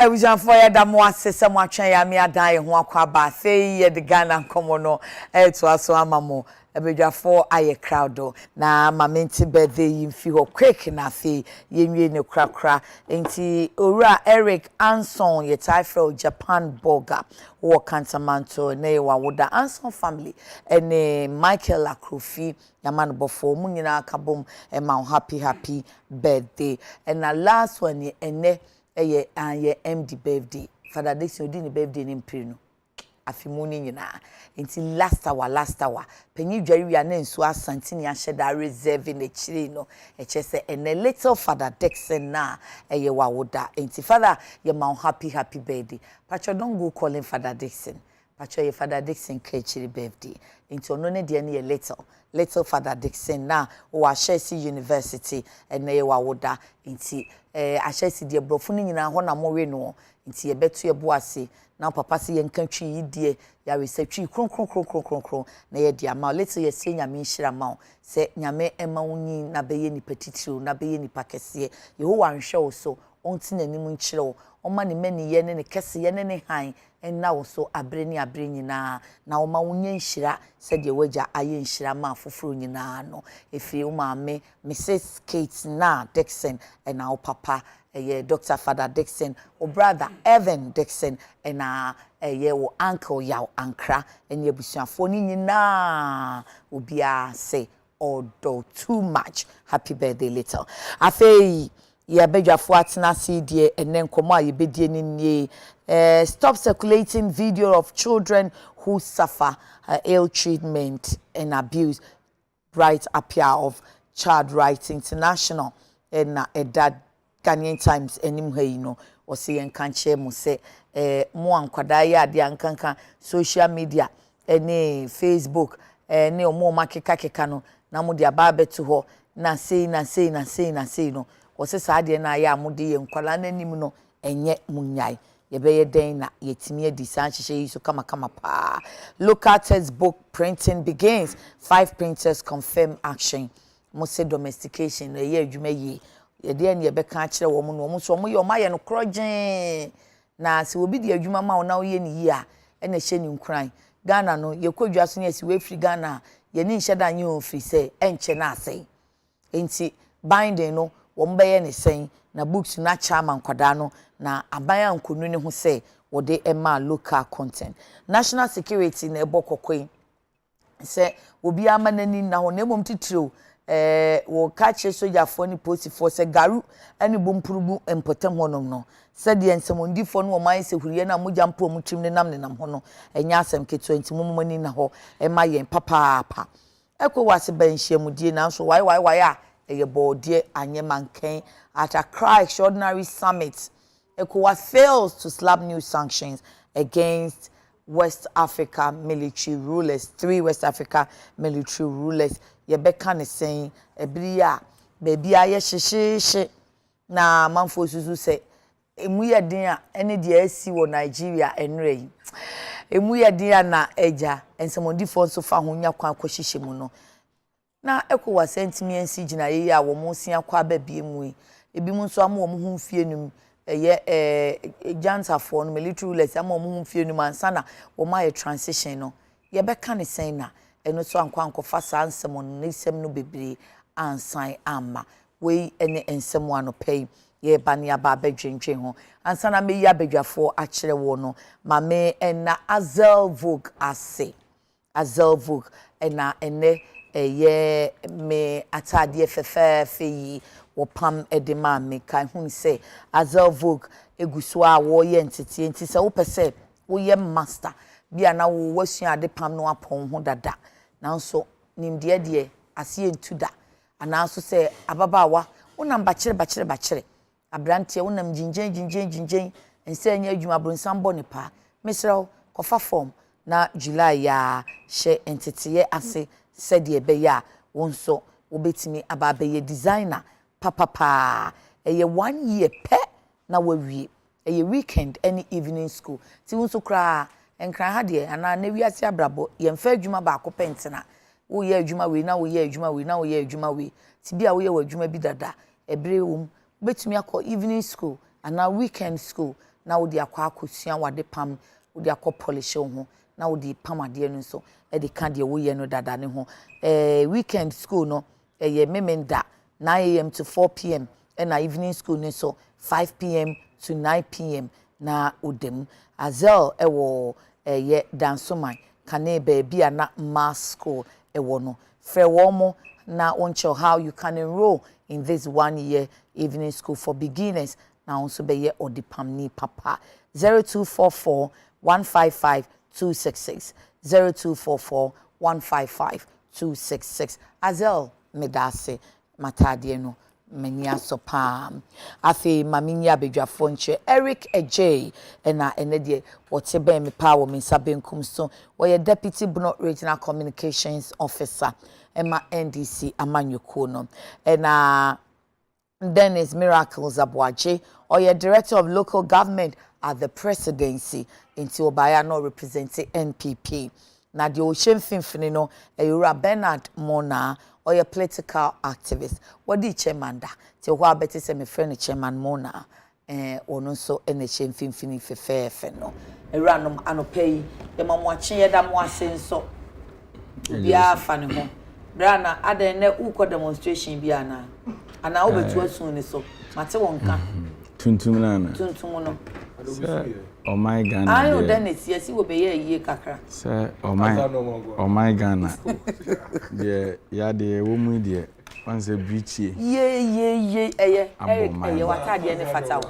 Ebujan for ya da mo asese mo atwen ya me adan ye ho akwa ba fe ye de Ghana nkomo no to aso amamo ebedwafo aye crowd na mamenti birthday yimfi ho quick na fe yenwie ne krakra enti owura Eric Anson ye Taifel Japan Burger wo Kantamanto na ye wawoda Anson family ene Michael Akrofi yaman bofo mu nyina kabom ma happy birthday and the last one ye ene eye MD birthday Father Adekye odi ni birthday ni mpire afimuni nyina enti last hour penyi dwari ya na nsu asantini aheda reserve na chiri no echese ene little Father Adekye na eye wawoda enti Father ye ma happy birthday pacho don't go calling Father Adekye pacho ye Father Adekye kechiri birthday enti ono ne de ne little Father Adekye na o Ashesi University ene ye wawoda enti Ashesi de brofo ni nyina ho na mowe no nti ye beto ye boase na papa se ye nkantwi yidie ya resatwi kron na ye dia ma let's ye se nyame nhira ma se nyame ema wonyi na beye ni petitiro na beye ni pakese Yehowa nhwe wo so onti nanim nkyire wo oma ne mani ye ne kese ye ne han enna wo so abre nyina na oma wonye nhira se de waja aye nhira ma foforo nyina no efi wo maame Mrs Kate na Dixon and our papa Dr. Father Dixon, or brother Evan Dixon, and your uncle Yao Ankra, and your bushia phone na will be say, although too much. Happy birthday, little. I say, yeah, beja fuatina CD, and then come on, you be ye. Stop circulating video of children who suffer ill treatment and abuse. Right up here of Child Rights International, and that. Ghanaian Times enim ha yi no o se yen kan che mu se mo ankwada ya de ankanka social media ene Facebook ne o mo makeka no na mo de aba betu ho na sei no o se sa de na ya mo de yen kwala nanim no enye munyai ye be ye den na yetimi adi san hihye yi so kama pa local textbook printing begins 5 printers confirm action mo se domestication ye adwuma yi ye ne be ka kire wo mu no so mo ye o maye no krogen na se obi de adwuma ma wo na wo ye ni yi a na hye ni nkran Ghana no ye kodwa so ne si we free Ghana ye ni hye da nye o free say enche na asai enti binding no wo mbe ye ne sen na books na chairman kwada no na aban ankonu ne ho say wo de ema local content national security na ebo kokoi say obi amanani na ho na mom titiro wo kache soja fo ni post fo se garu ani bompurubu empotem honom no se de ensemondi fo no man se huriye na moja mpo omutrim ne nam ho no enya asem keto enti momani na ho ema yen papa ekwo wase banhye mudie na so why a eye bode anye manken at Accra Extraordinary Summit ECOWAS fails to slap new sanctions against West Africa military rulers 3 West Africa military rulers yebeka ne sen ebriya baby aye hyehyehye na manfo susu se emu yeden a ene de asi wo Nigeria enre yi emu yeden na eja ensemondifo nso fa ho nya kwan kohyehyɛ mu no na ekowa sentimi ensi gina ye a wo mo sia kwa ba bie mu ebi mu nso am wo mo hu fie num jantafo no military rulers am wo mo hu fie num ansa na wo ma ye transition no yebeka ne sen na eno so ankwanko fa sa ansem no nisem no bebre ansan amma we ene ensem wano pay ye bani aba bedwendwen ho ansa na me ya bedwafo a kire wo no ma me ena Azel Vogue ase Azel Vogue ena ene ye me atade fefefe yi wo pam edema me kan hu se Azel Vogue eguso a wo ye ntete enti se wo pese wo ye master bia na wo wasua ade pam no apon ho dada nanso nimde de ase entuda ananso se ababawa wonam bakire abrante wonam jinjen ense anya adwuma bronsam bɔ ne pa mesrew kofa form na July ya hye entete ase sede be ya wonso wobetimi ababaye designer papa eye 1 year pe na wawie eye weekend any evening school ti wonso kra enkran ha de ana na wiase abrabo ye mfa adwuma ba ko pentena wo ye adwuma we na wo ye adwuma we ti bia wo ye adwuma bi dada ebre wom betumi akọ evening school ana weekend school na wo di akwa akosua wade pam wo di akọ polish ho na wo di pam ade no so e di ka de wo ye no dada ne ho weekend school no ye memenda 9 a.m. to 4 p.m. and evening school ne so 5 p.m. to 9 p.m. na udem azel ewo ye Nsroma kane baby na mass school ewo no frɛ womo na oncho how you can enroll in this 1 year evening school for beginners na also be ye odipamni papa 0244 155 266 0244 155 266 azel medase matade no mania sopa afi maminya bedwafo nche Eric Ejay na enede wote ben me pa wo mensa benkum so wo deputy Bono regional communications officer ema NDC amanyoko no na Dennis Miracles Abuaje or director of local government at the presidency into Obaya no representing NPP na the ocean finfini no Eyura Bernard Mona or your political activist. What did chairman da? Te wa beti se me friend chairman Mona ono so ene chen finfini fe no. Eranom anopei e mamwachi ye da mwase nso. Bia fa ne ho. Brana ada ne uko demonstration bia na. Ana obetu asun ne so. Mate wonka. Tuntum na. Tuntum no. Oh my Ghana. Ayo Dennis, yes, you will be ye kakra. Sir, oh my Ghana. Yeah, the woman dear. Once a breach ye. Eric, what I did fata.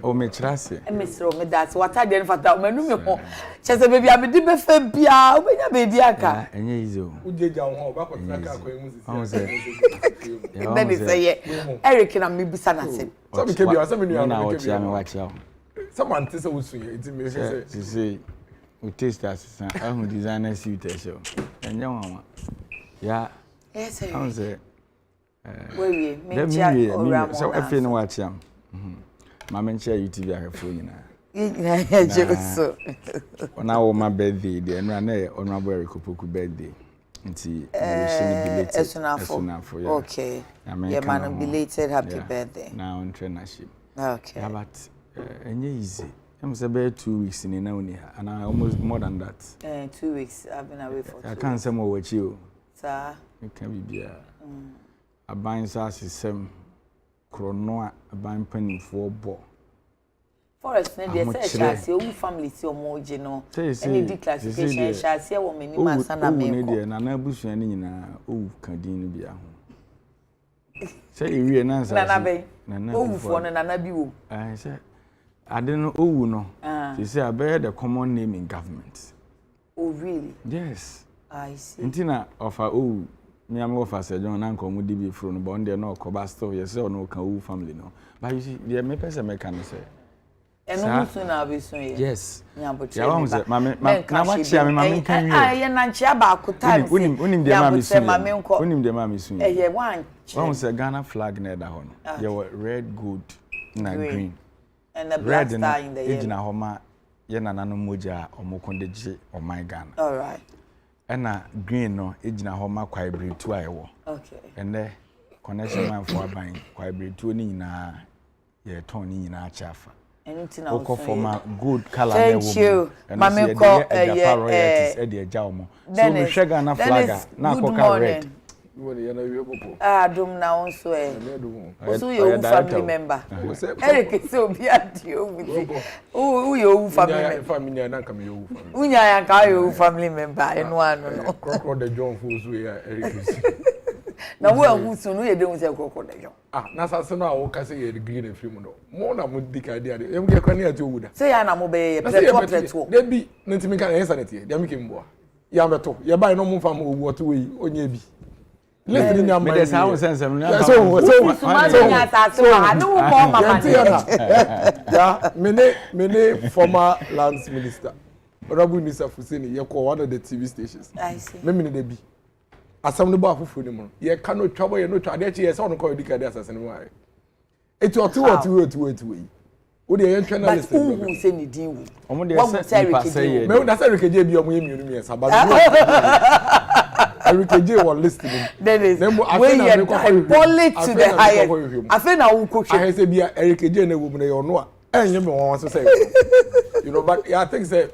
Oh, me trust. Miss Rome, that's what I did fata. Menu, just a baby, I be the febia, when you baby aka. And ye is who did your home back on Then it's a Eric and me besana. Some can be something you watch out. Someone tells us to say, we taste as a designer suit show. And young one. Yeah, yes, I was there. So I feel no watch him. Mamma share you to be a phone. So on my birthday, the honorable Kopoku birthday. Okay. Yeah, man, belated happy birthday. Now on trainership. Okay. But easy. I'm about 2 weeks in Nauni, and I almost more than that. 2 weeks. I've been away for 2 weeks. I can't say more with you. Sir. You can be there. A buying sass is some chronoa, a buying penny for ball. Forest, they say, your family, your more general. Any declassification, shall see a woman in my son. I'm and I bush any in a can be a home. Say you and answer. Oh, for an anabu. I said, I don't know. Oh, no. She said, I bear the common name in government. Oh, really? Yes. I see. Intina of our own. Me am offer say John Uncle would be from the there no cobasto, yes, or no can family no. But you see, the me person mechanic say. And no soon I'll be soon. Yes. Yeah, but now watch ya me can you. I na nchia ba ko time. Unim the mammy soon. Unim the mammy soon. Eh, one say Ghana flag near that one. There were red, gold, na green. And the black star in the yellow. Homa ye na nanu moja omokondeje o my Ghana. All right. And green no ejina homa kwai breed 2 ayewo. Okay. And there connection man for buying kwai breed 2 ni na ye ton ni na chafa. Anything else? Oko for my good color. Thank you. Mama call so me shega na flaga na koka red. Dum na onso so your family member. Eric so be at you with who your family na come your family. Unya ya ka your family member enu anu no. Crocodile the John Fosu here Eric. Na wo ahusu no ye dey say crocodile John. Na sase no a wo ka say ye green na film no. Mo na mo dika dia de. Em ge kwani ati owuda. Say ya na mo be ye pleto. Dey bi na ntimi ka na internet ye. Dia me ke mboa. Ya beto. Ye bai no mo fa mo owu oto we onye bi. Let's do me this how sense am yeah mene former lands minister Honorable Nisa Fuseni ye call one of the TV stations. I see. Me dey bi. Asam no ba fufu ni mo. Ye ka no twa boy no twa de che ye se on call dika de asase ni mo ai. Eti otu we. Wo de ye ntwa na list. But who say ni din wu? Omo de say me na say rekeje bi omo ye mienu mi esa ba. Adekye was listening. Then is when you bullet to the highest. I feel now who coach. I say be Adekye na wo mu na yo no a And you want to say, you know, but yeah, I think that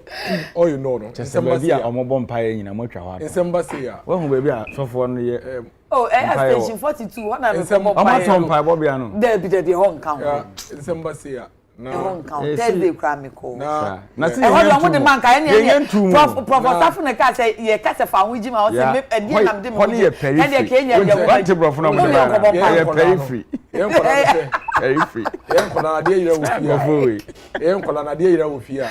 all you know, no. Just baby, I'm a bomb pie in a much. In some yeah. Well, baby, so for 1 year. Oh, station 42. One of them. I'm pie, Bobbiano. There be the home count. In some yeah. No, home count. Thursday, Cramiko. No, nothing. I want the man. Prof. Safuna say, "Ye kasa fa wiji ma o say and ye nam de mo." And ye Kenya dey want to prof no mo pay free. Pay free. Yen kola na de yira wo fie. Yen kola na de yira wo fie.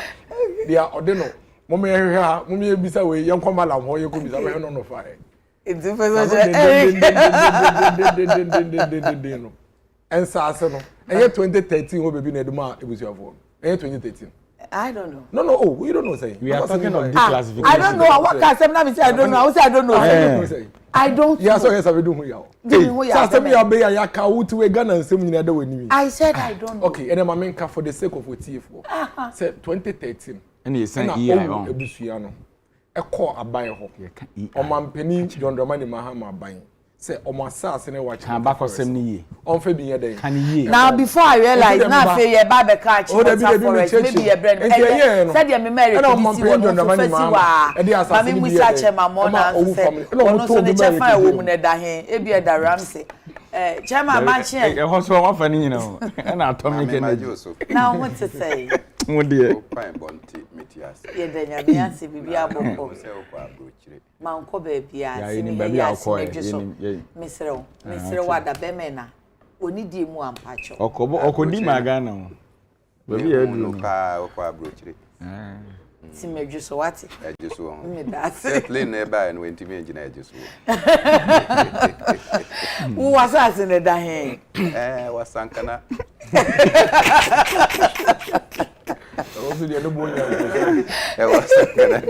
Dia ode no. Mo me hwe ha, mo me bisa we yen koma lam ho ye ko bisa we no fa. It's the first no. And Sasa no. And yet 2013 we baby na eduma ebusuafo. And 2013. I don't know. No. Oh, we don't know say. We are talking of declassification. I don't know. What can say? Now say I don't know. I say I don't know. I don't. Yeah, so yes, I do who you. Sasa me abe ya ka wutu we Ghana nsem nyina da wani. I said I don't know. Okay, and then my main for the sake of OTF. Said 2013. And you say EI on ebusua no. E call aban ho. Omampani John Dramani Mahama aban. Say omo asase ne wa can back osem ni ye. On fe bi ye den. Can ye. Now before I realize now fe ye ba be catch. Maybe ye brand. Said ye me marry. And Omampani John Dramani Mahama. E dey asase ni bi ye. Mami musa che mama na say. Ono so ne che fa wo mu ne da hen. E bi e da Ramsey. Chema manchi. E ho so wa fa ni nyina o. E na atomic energy. Now what to say? Mo dear. Ye da nya me ase bibi aboko. Ma nko baby a se ni baby akọ e mesre wada be me na oni di mu ampacho okodi magana o baby e du ka okọ abrochire ti meju so wati eju so me da se plane na ba no enti me ngina eju so wo wasase ne da hen wasankana also the no bonya wasankana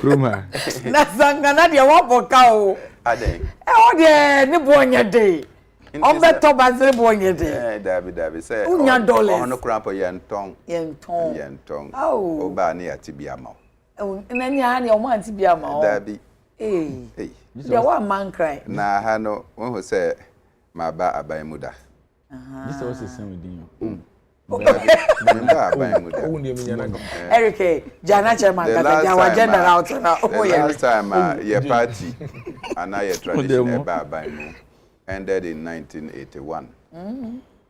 Kruma na sangana de wa boka o aden o de ne bonya de on be to bazre bonya de dabi say unya dollars on krampo yenton oh o ba na yatibia ma na nya ha ne o ma antibia ma o dabi ya wa man cry na ha no won say ma ba aban muda this was the same with you Erike, Jana Chairman, our general out now. Oh, yeah. Last time, your party and your tradition ended in 1981.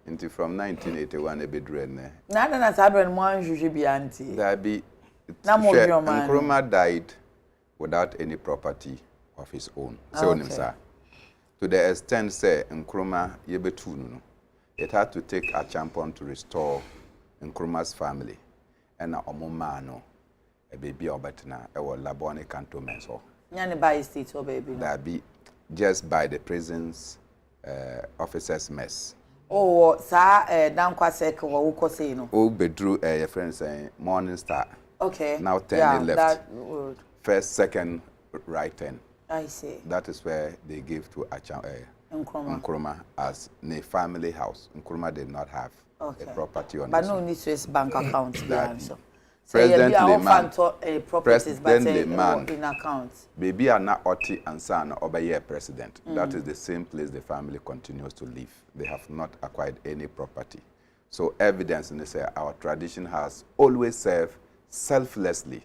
Until from 1981, a bit red. Nana has happened one should be auntie. That be Nsroma died without any property of his own. So, sir, to the extent, say, Nsroma, Yebetu. It had to take a champion to restore Nkruma's family. And a omomano, a baby obatna, a labone cantonment. So, Yanni by state or baby. That be just by the prison's officers' mess. Oh, sir, down Quasek or Ukosino. Oh, bedrew a friend saying Morning Star. Okay. Now 10 left. First, second, right 10. I see. That is where they gave to Nsroma as a family house. Nsroma did not have a property on it. But no need Swiss bank account. So President Leman, in accounts. Baby are not Oti and son over here president. That is the same place the family continues to live. They have not acquired any property. So evidence in this, our tradition has always served selflessly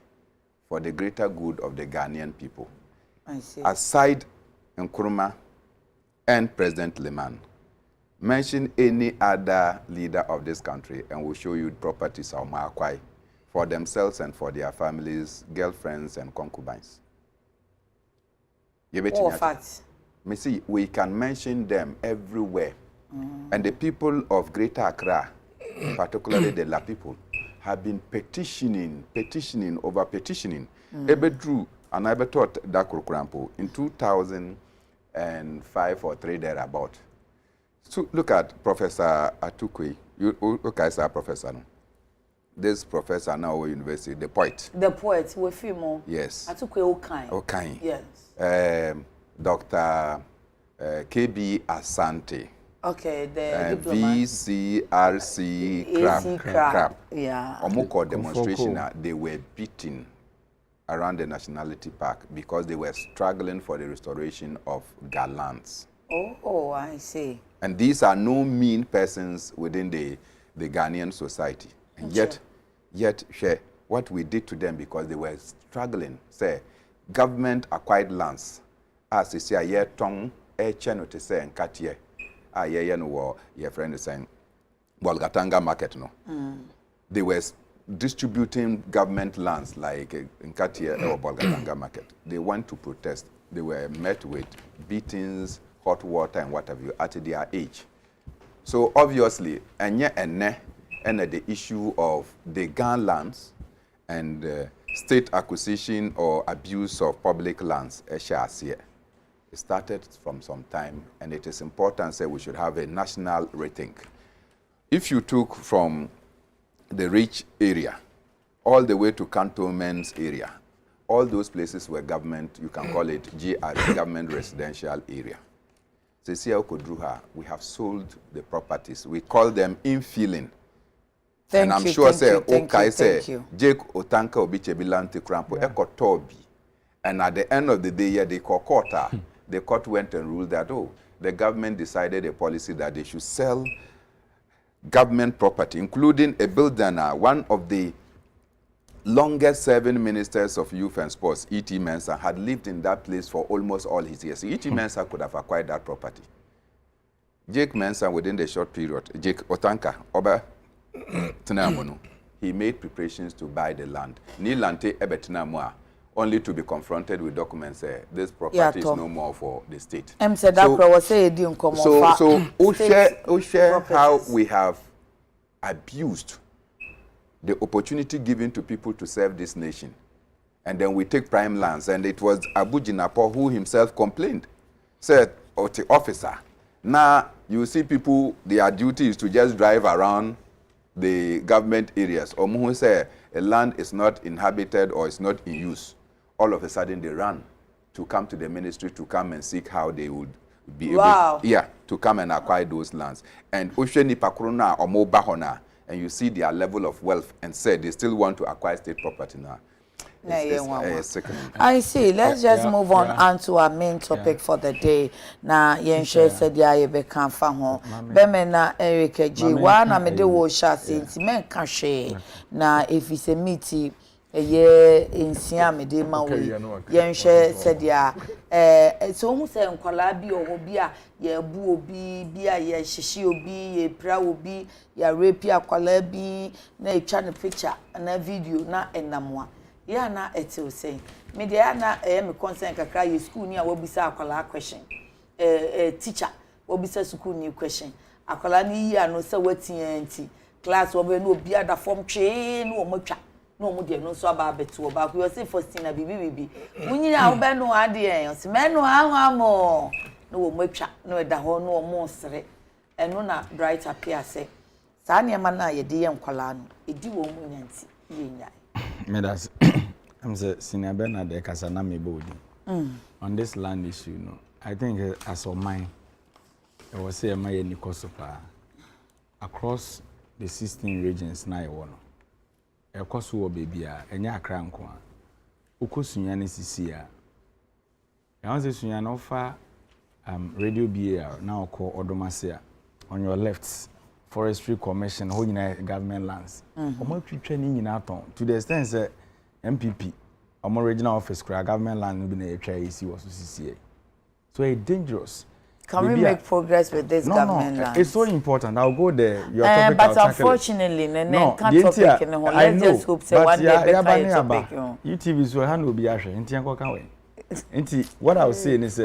for the greater good of the Ghanaian people. I see. Aside Nkrumah and President Leman, mention any other leader of this country and we'll show you properties of Maakwai for themselves and for their families, girlfriends and concubines. Oh, facts. Me see, we can mention them everywhere. And the people of Greater Accra, particularly the La people, have been petitioning. Ebedru and I taught Dakar Krampo in 2005 or 3 thereabout. So look at Professor Adekye. You look at our professor now. This professor now at university, the poet. The poet, we feel more. Yes. Adekye Okai. Yes. Dr. KB Asante. Okay, the VCRC crap. Yeah. Omoko demonstration, they were beaten around the Nationality Park because they were struggling for the restoration of Galants. Oh, I see. And these are no mean persons within the Ghanaian society. And yet, share what we did to them because they were struggling. Say, government acquired lands. As you see, a year tongue, a channel to say, and cut ye. No, your friend is saying, Bolgatanga market, no. They were distributing government lands like in Katia or Bolgatanga market. They went to protest. They were met with beatings, hot water, and what have you at their age. So obviously, and the issue of the Ghan lands and state acquisition or abuse of public lands, it started from some time, and it is important that we should have a national rethink. If you took from the rich area all the way to cantonments area, all those places where government, you can call it GR, government residential area. We have sold the properties. We call them infilling. And I'm sure say okay say Jake Otanka Obichebilanti Crampo Ekotobi. And at the end of the day, they call court. The court went and ruled that the government decided a policy that they should sell government property, including a building. One of the longest serving ministers of youth and sports, E.T. Mensah, had lived in that place for almost all his years. So E.T. Mensah could have acquired that property. Jake Mensah, within the short period, Jake Otanka, Oba Tenamono, he made preparations to buy the land. Nilante Ebetinamua, only to be confronted with documents this property is no more for the state. So share how we have abused the opportunity given to people to serve this nation. And then we take prime lands. And it was Abu Jinapo who himself complained. Said, the officer, now you see people, their duty is to just drive around the government areas. Or who say a land is not inhabited or is not in use. All of a sudden they run to come to the ministry to come and seek how they would be able to come and acquire those lands. And Osheni Pakrona or Mobahona, and you see their level of wealth and say they still want to acquire state property now. I see. Let's just move on to our main topic for the day. Na yenshe said ya ye be kan fa ho. Be me na Erika G. Wa na me de wo sha senti men kan hwe. Na if it's a meeting ye insia me de ma wo. Yenshe said ya so hu se nkwala bi o bi a ye bu obi bi a ye hyehyɛ obi ye pra obi ya rape akwala bi na etwa ne picture na video na enamwa. Ya na etil say me dey na me concern kakra ye school ni a wobisa akwala question teacher wobisa school ni question akwala ni yi ano say watin anti class wobe no obi ada form twe no omotwa no omode no so aba beto oba ko you say first na bibi munyina wo be no ade en se me no anwamo no omotwa no eda ho no omo sere eno na bright appear say sa ne ma na ye de ye nkwala no edi wo munyanti ye nya Medas, I'm the senior Bernard Kasanami body. On this land issue, no, I think as of mine, I was saying my Nikosopa across the 16 regions na one. A cosu baby, a nya crankwa. Ukosunyani Sisia. I want to say offer radio BA now called Odomasia on your left. Forestry Commission, whole government lands. Training in to the extent that MPP, our original office, government land will be a HIC was CCA. So it's dangerous. Can we make progress with this government land? It's so important. I'll go there. Your topic, but unfortunately, no, can't topic in the whole. Let's just hope say one day better topic. UTV so hand will be actually. What I was saying is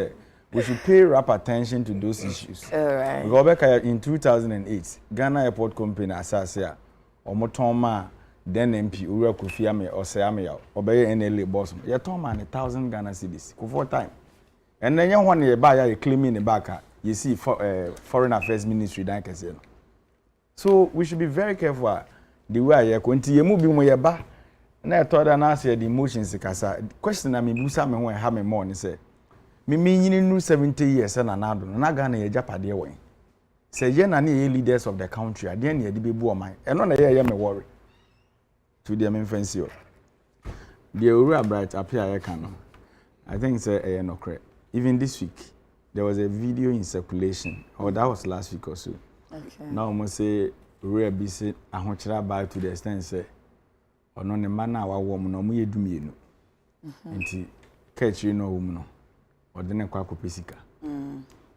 we should pay rapid attention to those issues. All right. Because in 2008, Ghana Airport Company Asasia, Omotoma, then MP, Ura Kufiame, or Seamia, Obey NLA boss, Yatoma, 1,000 Ghana cedis, for time. And then you want to buy a claim in the back, you see, Foreign Affairs Ministry, so we should be very careful the way you're going to move in your back. And I thought I answered the emotions, question I mean, Busa, when I have a morning, say. Me mean 70 years and another, na Ghana ye japade we. Say ye na ne leaders of the country, ade na ye de bebu o man. E no na ye me worry. To the main fancy. The Ura bright appear ye can. I think say no correct. Even this week, there was a video in circulation, or that was last week or so. Okay. Now almost say rare busy ahochira by to the extent say ono ne ma na wawo mu no mu yedumienu. Nti catch you know no. Or the nekwa kopesika.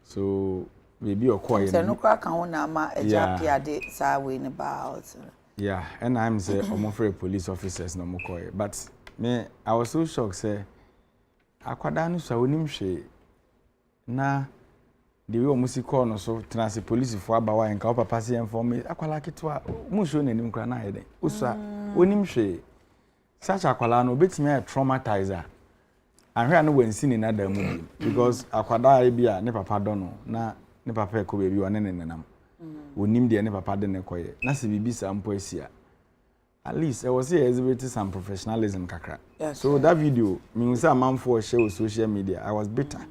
So maybe your quiet. So no crack on na ma eja piade sa we in about. Yeah, and I'm say I'm afraid police officers no mo quiet. But me I was so shocked say akwada no so onim hwe na the way omusi call no so transi police for abawa enka o papa se inform akwala ketwa mu show nanim kra na yede usa onim hwe such akwala no betimi a traumatizer ahwe no wansi ni nada mu bi because akwada bia ne papa do no na ne papa e ko bebi one ne nenam onim de ne papa de ne koye na se bibi sa mpo asia at least I was here exhibiting some professionalism kakra. Yes, so that video me say man for share on social media I was bitter.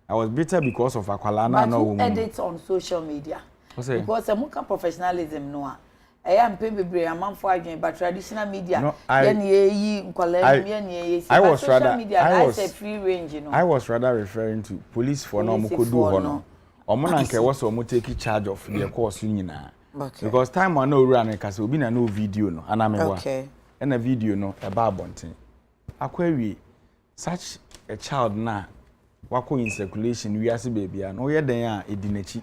I was bitter because of akwala na no woman. Edit on social media. Because a muka professionalism no. I am bebre am for adwen but traditional media. No, I was rather media I was free range, you know. I was rather referring to police for no muko do hono. Omo na nke was omo take charge of the course nyina. Okay. Because time I know run cause obi na no video no anamewa. Okay. And a video no about bonten. Akwawi such a child na wako in circulation we as baby and oye den a edinachi.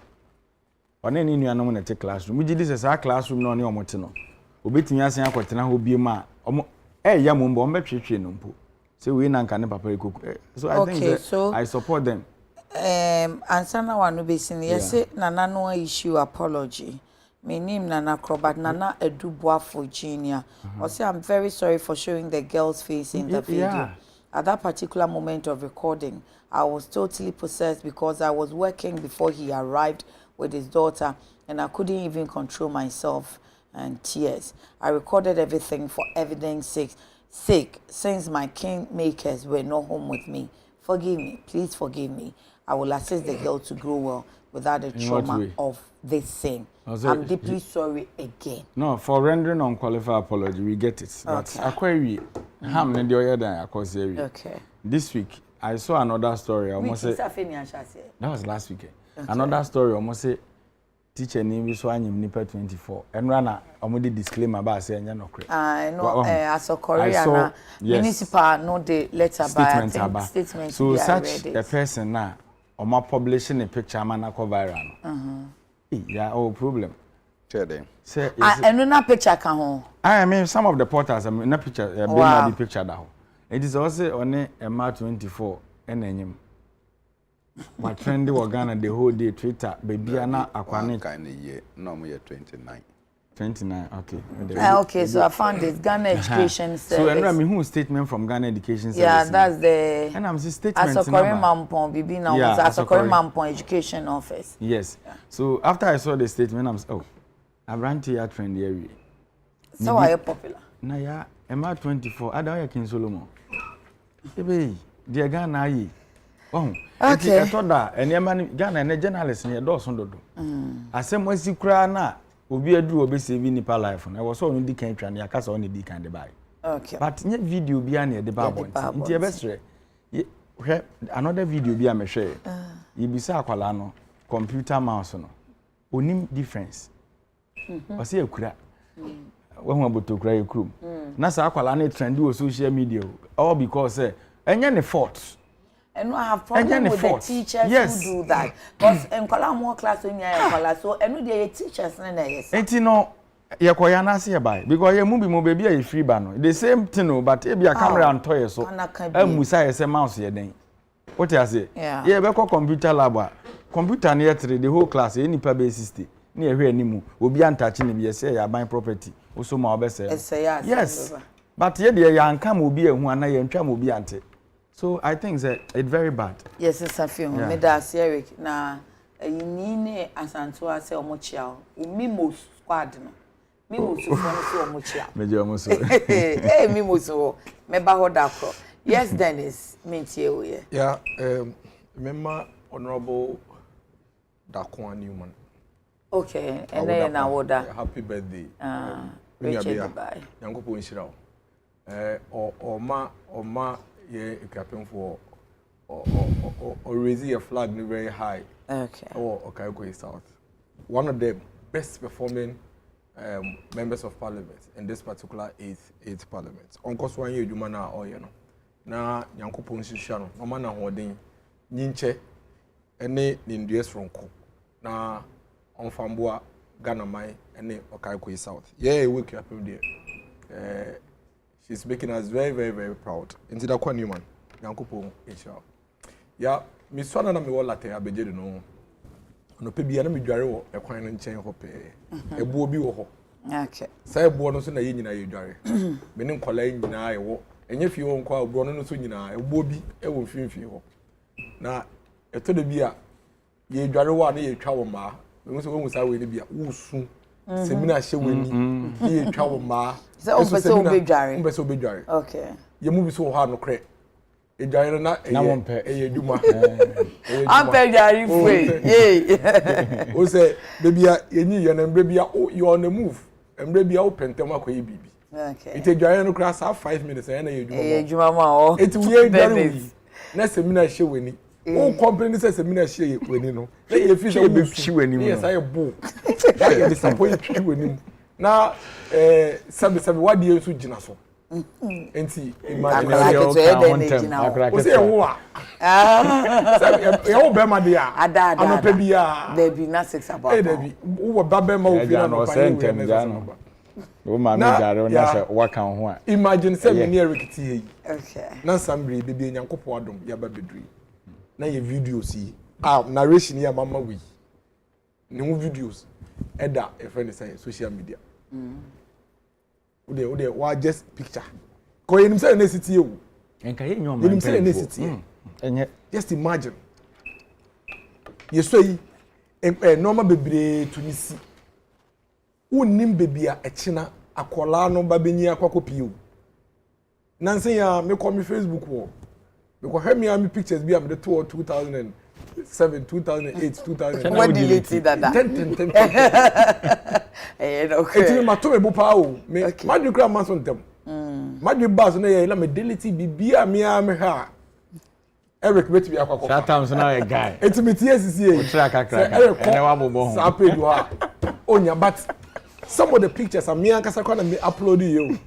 One ni nuanom na te classroom. Mugi this a classroom no ne omote no. Obetimi asen akotena ho biem a omo ya mumbo ombetwetwe no mpo. Say we na nka ne papa ekoku. So I think that so, I support them. Ansana wanu besin yes nana no issue apology. My name Nana Crobat Nana Edubuafo Junior. Also, I'm very sorry for showing the girl's face in the video. Yeah. At that particular moment of recording, I was totally possessed because I was working before he arrived with his daughter and I couldn't even control myself and tears. I recorded everything for evidence sake since my kingmakers were not home with me. Forgive me, please forgive me. I will assist the girl to grow well without the trauma of this thing. I'm deeply sorry again. No, for rendering unqualified apology, we get it. But okay. Okay. This week, I saw another story. That was last week. Okay. Another story, almost say, teacher name is one nipa 24. And rana, almost disclaimer about saying no credit. I know. As a Korean, municipal no the letter by statement. So such a person now, or publishing a picture, man, I viral. Yeah, oh problem. Say, and no picture can hold. I mean, some of the portals, I mean, no picture, the picture that. It is also on a March 24, and then my trendy organ the whole day Twitter, baby, Anna, Aquanic, kind of year, no more 29. 29, okay. Okay, so I found this Ghana Education Service. So, and I mean, whose statement from Ghana Education Service? Yeah, that's the. And I'm saying statement. As a Korean Mampon, Bibi now was as a Korean Mampon Education Office. Yes. Yeah. So after I saw the statement, I'm saying, oh, I ran to your trend area. So are you popular? Na ya, MR 24. I don't King Solomon. Ebe, dear Ghana ye. Oh, okay. I thought that, and your man Ghana and a journalist near Dawson do. I said, "What's the crana?" Obi adu obi save nipa life na wo so onu di kan twa na yakasa onu di kan de bai. Okay. But nye video bi an e de ba bon. Nti e besre. Hwe another video bi a me hwe. Ibisa akwala no computer mouse no. Onim difference. O se akura. Wo hu abotokura ekrum. Na sa akwala na trend o social media all because enye ne fault. And I have problem with the teachers who do that. Because in more class in your so and the teachers yes. Enti no ye koya na se buy because ye mu bi mo baby a free ba no. The same thing but e be a camera and toy so. Musa ye say mouse ye den. What you say? Yeah. Ye be call computer lab. Computer na yetre the whole class any pa be 60. Na ye hwe animu obi antachi ne be say ya ban property. Also ma obe say. Yes. But ye de ya anka mo obi ehu ana ye ntwa mo obi ante. So I think that it's very bad. Yes, it's a film. Me da Eric na yini asanto ase omochia. Mimo squad no. Mimo so so omochia. Me je omoso. Eh mimo so me ba ho da kro. Yes Dennis, mentie wo ye. Yeah, remember Honorable Dakwan Newman. Okay, and then na woda. Happy birthday. Richard bye. Yangopo nshira. Oma ye ekrapem for or raising a flag very high. Okay. Or Adekye South. One of the best performing members of parliament in this particular eighth parliament. Onko so anye adwuma na oye no. Na Nyankopon hihia no, no ma na hoden nyinche ene ne ndue soronko. Na onfamboa Ghana mai ene Adekye South. Yeah, we keep up there. She's making us very, very, very proud. Into the kwa Newman, Nyankopon hihia. Ya, mi swana na me wo latte abegye no. No pe bia na me dware wo ekwan no nchen ho pe. Ebuo bi wo ho. Okay. Sai ebuo no so na ye nyina ye dware. Me ne nkola nyina ye wo. Enye fie wo nkwa ebuo no so nyina ebuo bi e wo mfimfini ho. Na eto de bia ye dware wo na ye twa wo ma. Me so wo sa we ne bia wo su. Semina hye wani. Ye twa wo ma. So o pese obedware. O pese obedware. Okay. Ye mu bi so ha no kre. Edware na eye dwuma. Ampe jari free. Yay. O say baby yenyi ye na mbre bia you on the move. Mbre bia o pentem akoye bibi. Okay. It edware no kra sa 5 minutes na ye dwuma. Eye dwuma ma o. It we edware wi. Na semina hye wani. O company say semina hye wani no. Na ye fi say be hye wani mu. Yes I bull. Ya disappoint hye wani mu. Na sabi what dey so gina so. Enti imagine you o say wo a you be ma dey a anope bia there be na 6 about there be wo ba be ma o fi na sentem jano wo ma me jare na se waka ho a imagine say me near rikiti yi okay na sambre be Nyankopon adom ya ba bedri na ye videos yi narration ya mama we ne videos eda e friend say social media Ode wa just picture. Ko yenim say na city e wo. Enka ye nyoma. Yenim say na city. Enye. Just imagine. Yeso yi normal bebre tunisi. Wonnim bebia e china akola no ba benyi akwakopi o. Nanse ya me call me Facebook wo. Because he me am pictures bi am the 2007, 2008, 2009. What delete that? 10. Okay. Eti ma to me bu pa o. Me madwe kra man so ntem. Madwe bas na ye la me delete bibia me am ha. Eric beti bi akwakopa. That time so now a guy. Eti me tie sisi e. Otra kakra. Ene wa bobo ho. Sa page wa. Onya but some of the pictures am me ankasa kwa na me upload you.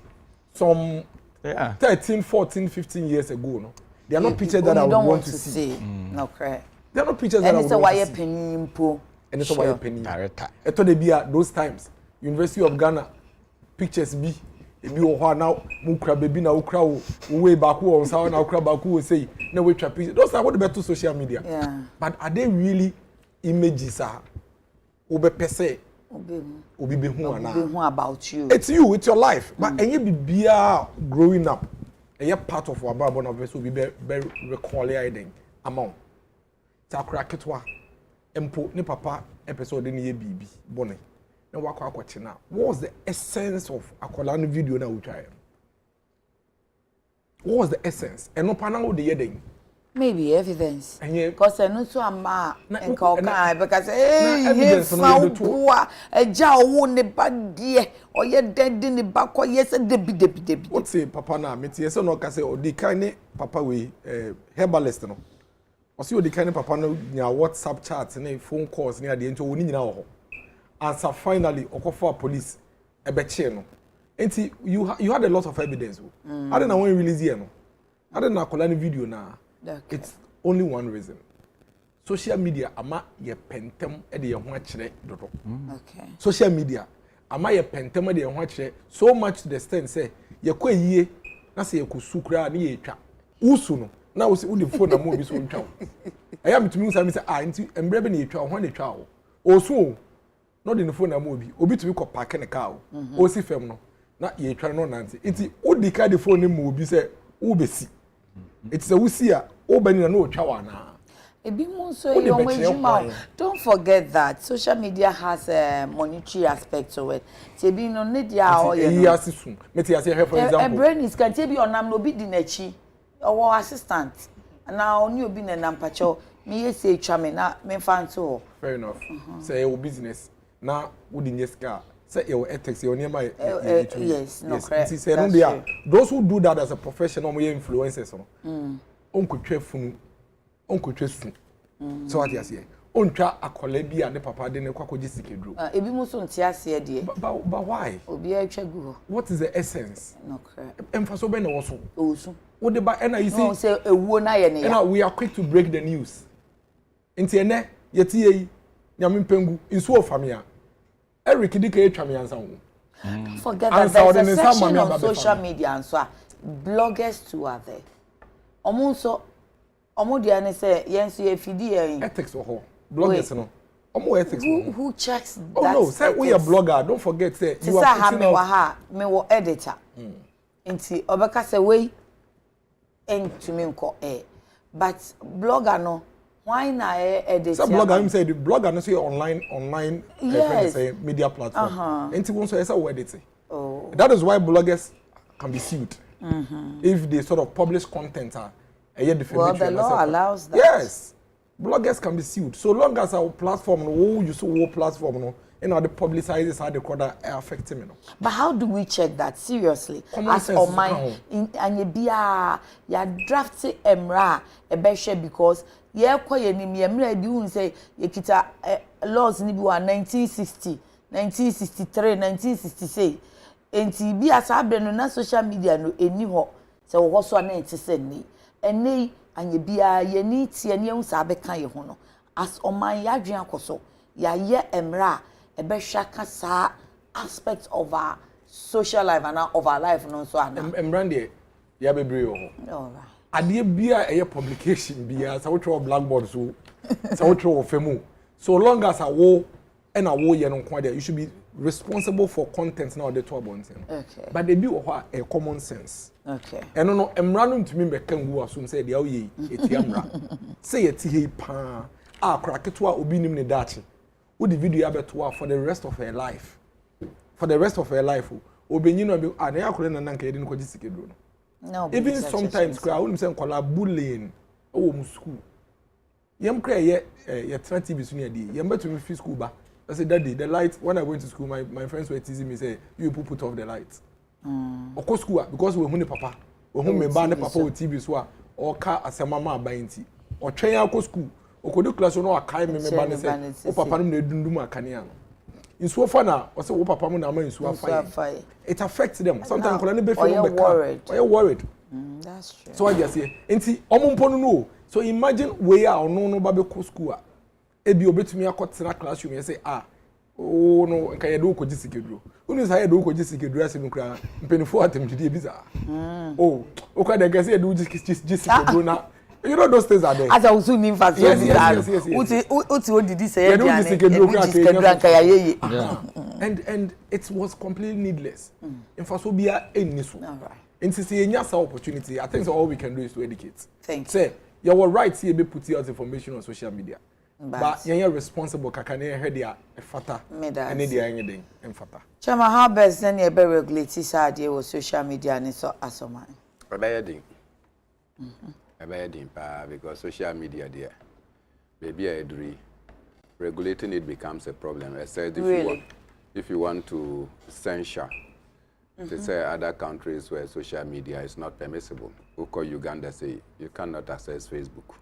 Some 13, 14, 15 years ago no. They are not pictures that I would want to see. No correct. They are not pictures that I would want to see. And it's a And it's why penny. Eto de bia those times. University of Ghana pictures bi ebi wo ho na mu kra bebi na wo kra wo we back wo nsa na wo kra back wo say na we trap pictures. Those are what about social media. Yeah. But are they really images are obe pese obi be hu ana. Obi hu about you. It's you, it's your life. But enye bibia growing up. Enye part of our baba na so be recall hiding amount. Ta kra ketwa empo ni papa episode ni ye bibi bone na wakọ akọche na what was the essence of akola no video na we try what was the essence eno pa na wo de yeden maybe evidence because eno so ama enka oka because evidence no do eja owo ne ba de oye dead ne ba ko yes debi what say papa na metie so no ka say odi kan ne papa we herbalist no osi odi kan papa no nya WhatsApp chat na phone calls na ade nti woni nyina wo ho and so finally okofa police ebeche no enti you had a lot of evidence I don't know when release here no I don't know akola video na it's only one reason social media ama ye pentem e de ye ho akire dodo okay social media ama ye pentem e de ye ho akire so much to the extent say ye kwa yie na say ye kusukura na ye twa usu no na wo the phone na mo bi so ntwa I am to me say enti embre be na etwa ho na etwa wo osu no the phone na mo obi to be ko park na car o si fem no na ye etwa no nanti enti o di ka the phone mo obi say wo besi it's a wusi a o bani na no otwa wa na ebi mo so e o majuma don't forget that social media has a monetary aspect to it se bi no ne dia o ye no asisun meti ase for example a brain is can be onam no bi di na chi our assistant na oni obi na nampacho me ye say twa me na me fan to fair enough say your business na wo di nyeska say your ethics your name yes no correct say no they those who do that as a professional mo influencers no onkotwa funu onkotwe su so what you say ontwa akole bia ne papa de ne kwakoji sikedro ebi mu so ntia ase de but why obi atwa gu what is the essence no correct emfaso be na wo so osu wo de ba na you see no say ewuo na ye ne ya we are quick to break the news nti ene yeti yi nyame mpengu nso ofamia Eric dika etwa me ansa wo forget that there's a section on social media and so bloggers too are there omunso omudia ne say yenso ye fidi yen ethics ho bloggers no omo ethics who checks that oh no say we a blogger don't forget say you are putting out me wo editor nti obeka say we entumi nko but blogger no why na editor some blogger him say the blogger no say online yes. say media platform nti won so say we edit that is why bloggers can be sued if they sort of publish content well, the law allows that. Yes, bloggers can be sued so long as our platform no use our platform no and the publicizers how the quarter affecting me no. But how do we check that seriously? Common as on my and ya draft emra ebehwe because ye kwaye nim ye mra di un say ye kita laws ni bi wa 1960 1963 1966 enti bi asabre no na social media no eni ho se wo so na etise ni ene anye bia ye ni tie ne hu sa beka ye ho no as oman ya dwen akoso ya ye emra ebehwa kasa aspects of our social life and of our life no so ana embrande ya bebre ho all right ade bia eye publication bia sa wo tro blackboard so sa wo tro femu so long as awo and awo ye no nko there you should be responsible for content now the to abonten okay but they be a common sense okay eno no emra no ntumi mbeka ngu asum say de awoye eti amra say eti he pa akraketo a obi nim ne dachi wo the video abeto for the rest of her life obenyi no be ana yakore na nanka yedi no kwaji sikedro no even sometimes kwa wonu say nkola bullying owo mu school yem kra ye tra TV so ne ade yem betumi fi school ba I said, Daddy, the light, when I went to school, my friends were teasing me, say, you people put off the lights. Of course, school, because we're home papa. We're home ban papa with TV, so or car as a mama buying tea. Or train out school. Or could you class on a kind of ban say, oh, papa, they don't do my caniano. In so far now, or so, papa, in so fire. It affects them. Sometimes, you're worried. That's true. So I just say, and see, no. So imagine where our no baby school. Ebi obetumi akotena classroom ye say oh no nka ye do ko gisigedro unu say ye do ko gisigedro ase nkura mpenifo atemjide biza oh okwa de gase ye do gisigedro na you know those things are there as I also nim fast yes. Uti odidi say ye do gisigedro nka ya yeye and it was completely needless in faso bia enni so all right insisi ye nya opportunity I think so all we can do is to educate thank you say you were right here be put out information on social media. But you're responsible kakane hedia efata ene dia anyeden emfata chama how best then you be regulate side with social media and so asoma ebeyedin pa because social media there baby edri regulating it becomes a problem except if you want to censure to say other countries where social media is not permissible Uko Uganda say you cannot access Facebook.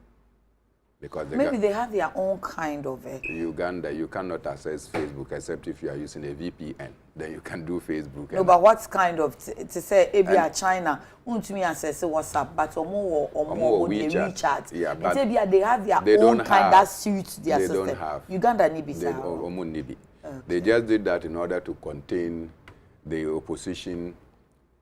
Because maybe they have their own kind of it. Uganda, you cannot access Facebook except if you are using a VPN. Then you can do Facebook. No, but what kind of to say maybe China won't me access WhatsApp, but or more WeChat. Yeah, but they have their own kind that suits their system. Don't have. Uganda nibi. They just did that in order to contain the opposition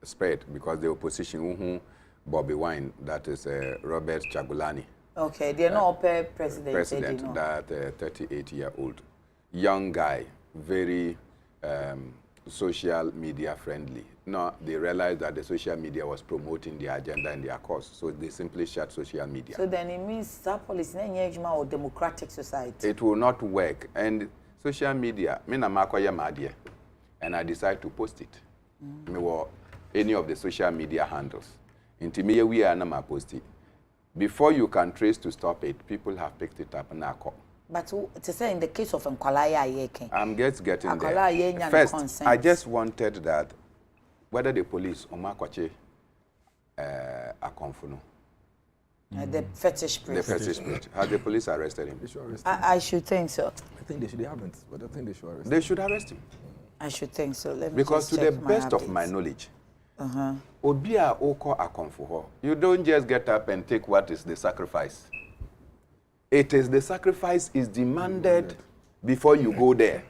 spread because the opposition Bobby Wine, that is Robert Chagulani. Okay, they're not president. President, that 38-year-old young guy, very social media friendly. No, they realized that the social media was promoting their agenda and their cause, so they simply shut social media. So then it means that policy or democratic society. It will not work, and social media. Me na makoya madia, and I decide to post it. Me wo any of the social media handles. Inti me we are na ma post it. Before you can trace to stop it, people have picked it up now. But to say in the case of Nkwalaya, I'm just getting there. First, I just wanted that whether the police or Makwache are confuno. The fetish priest. The fetish priest. Has the police arrested him? They should arrest him. I should think so. I think they should. They haven't, but I think they should arrest him. They should arrest him. I should think so. Let me Because just to the check best my of my knowledge, Uh-huh. Obia Oko Akonfuho, you don't just get up and take what is the sacrifice. It is the sacrifice is demanded before you go there.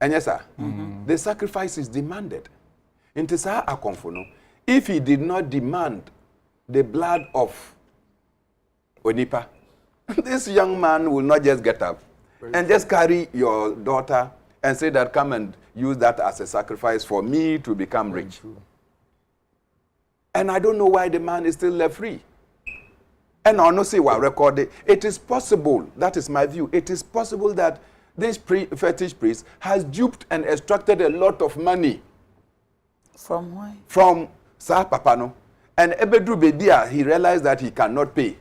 And yes, sir, the sacrifice is demanded. In Tisa Akonfuno, if he did not demand the blood of Onipa, this young man will not just get up and just carry your daughter and say that come and use that as a sacrifice for me to become rich. And I don't know why the man is still left free. And I know say what recorded. It is possible, that is my view, it is possible that this fetish priest has duped and extracted a lot of money. From where? From Sir Papano. And Ebedru Bebia, he realized that he cannot pay.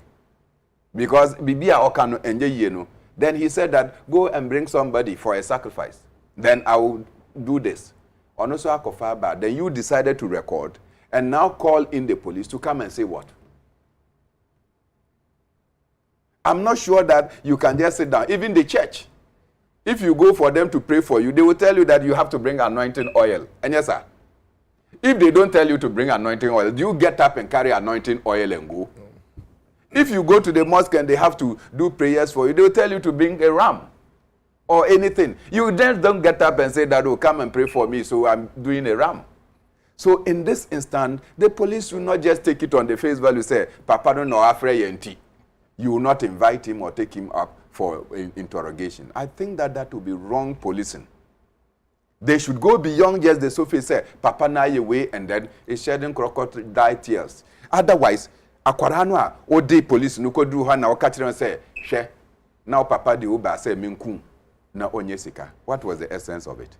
Because Bibia Okano enje yeno. Then he said that go and bring somebody for a sacrifice. Then I will do this. Onoso Akofaba, then you decided to record and now call in the police to come and say what? I'm not sure that you can just sit down. Even the church, if you go for them to pray for you, they will tell you that you have to bring anointing oil. And yes, sir. If they don't tell you to bring anointing oil, do you get up and carry anointing oil and go? If you go to the mosque and they have to do prayers for you, they will tell you to bring a ram or anything. You then don't get up and say that, oh, come and pray for me, so I'm doing a ram. So in this instant, the police will not just take it on the face value, say, Papa don't know afraid yenti. You will not invite him or take him up for interrogation. I think that that would be wrong policing. They should go beyond just the surface, say, Papa na away, and then it's shedding crocodile tears. Otherwise, akwaranwa ode police no kodru ha na okachire say hwe na papa de oba say minkum na onye sika. What was the essence of it?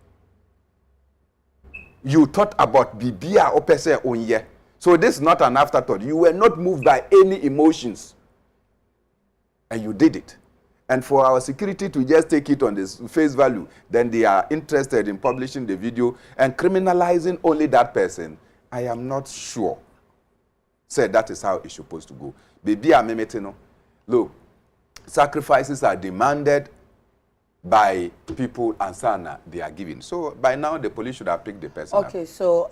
You thought about bibia opese onye. So this is not an afterthought. You were not moved by any emotions. And you did it. And for our security to just take it on this face value, then they are interested in publishing the video and criminalizing only that person. I am not sure. Said that is how it's supposed to go. Baby, no. Look, sacrifices are demanded by people and sana they are given. So by now the police should have picked the person Okay, up. so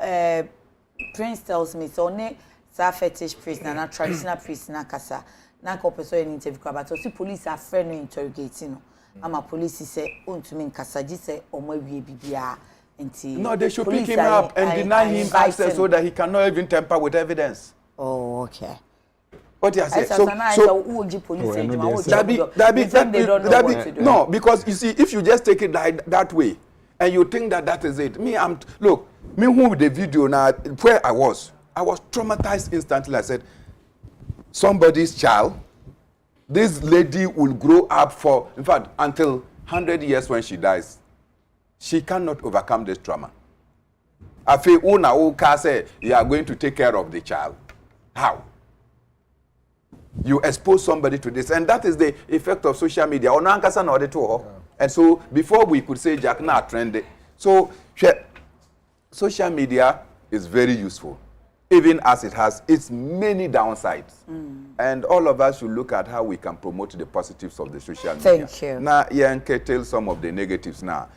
Prince tells me so ne sa fetish priest na traditional priest na kasa na ko person in interview but so police are friend interrogating no. Ama police say ontumi nkasa ji say omo awie bibia. No, they should pick him up and deny him access so that he cannot even tamper with evidence. Oh, okay. What do you say? No, because you see, if you just take it that way, and you think that that is it. Look, me who with the video now, where I was traumatized instantly. I said, somebody's child, this lady will grow up for, in fact, until 100 years when she dies. She cannot overcome this trauma. I feel, you are going to take care of the child. How? You expose somebody to this, and that is the effect of social media. And so, before we could say Jack na trend, so social media is very useful, even as it has its many downsides. And all of us should look at how we can promote the positives of the social media. Thank you. Now, Yanke tell some of the negatives now.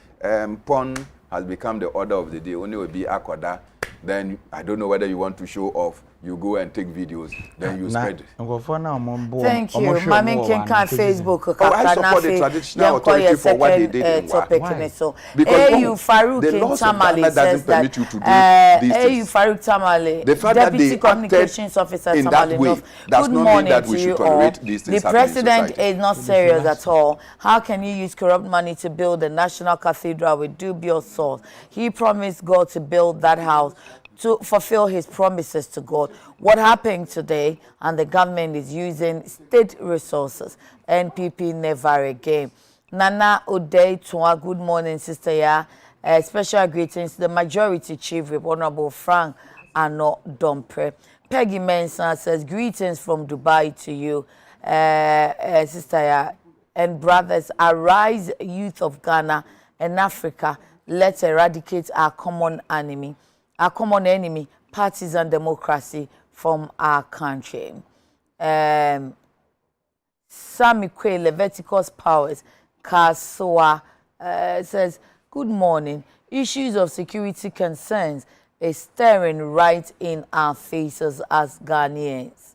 Porn has become the order of the day. Only will be Akoda. Then I don't know whether you want to show off. You go and take videos. Then you spread. Thank you. Mami can Facebook. I support the traditional authority for what they did. Why? So, because you Farouk the laws of Tamale doesn't permit you to do these things. Farouk Tamale, the fact Deputy that they Communications Officer in Tamale that way North. does Good not morning mean that we to should you tolerate all. these things The happening in president society. is not serious at all. How can you use corrupt money to build the National Cathedral with dubious source? He promised God to build that house to fulfill his promises to God. What happened today, and the government is using state resources. NPP never again. Nana Odei Twa, good morning, sister. Yeah, special greetings to the majority chief, Whip Honorable Frank Ano Dompre. Peggy Mensah says greetings from Dubai to you, sister. Yeah, and brothers, arise, youth of Ghana and Africa. Let's eradicate our common enemy. Partisan democracy from our country. Sammy Kwe Leviticus Powers Kaswa says, good morning. Issues of security concerns is staring right in our faces as Ghanaians.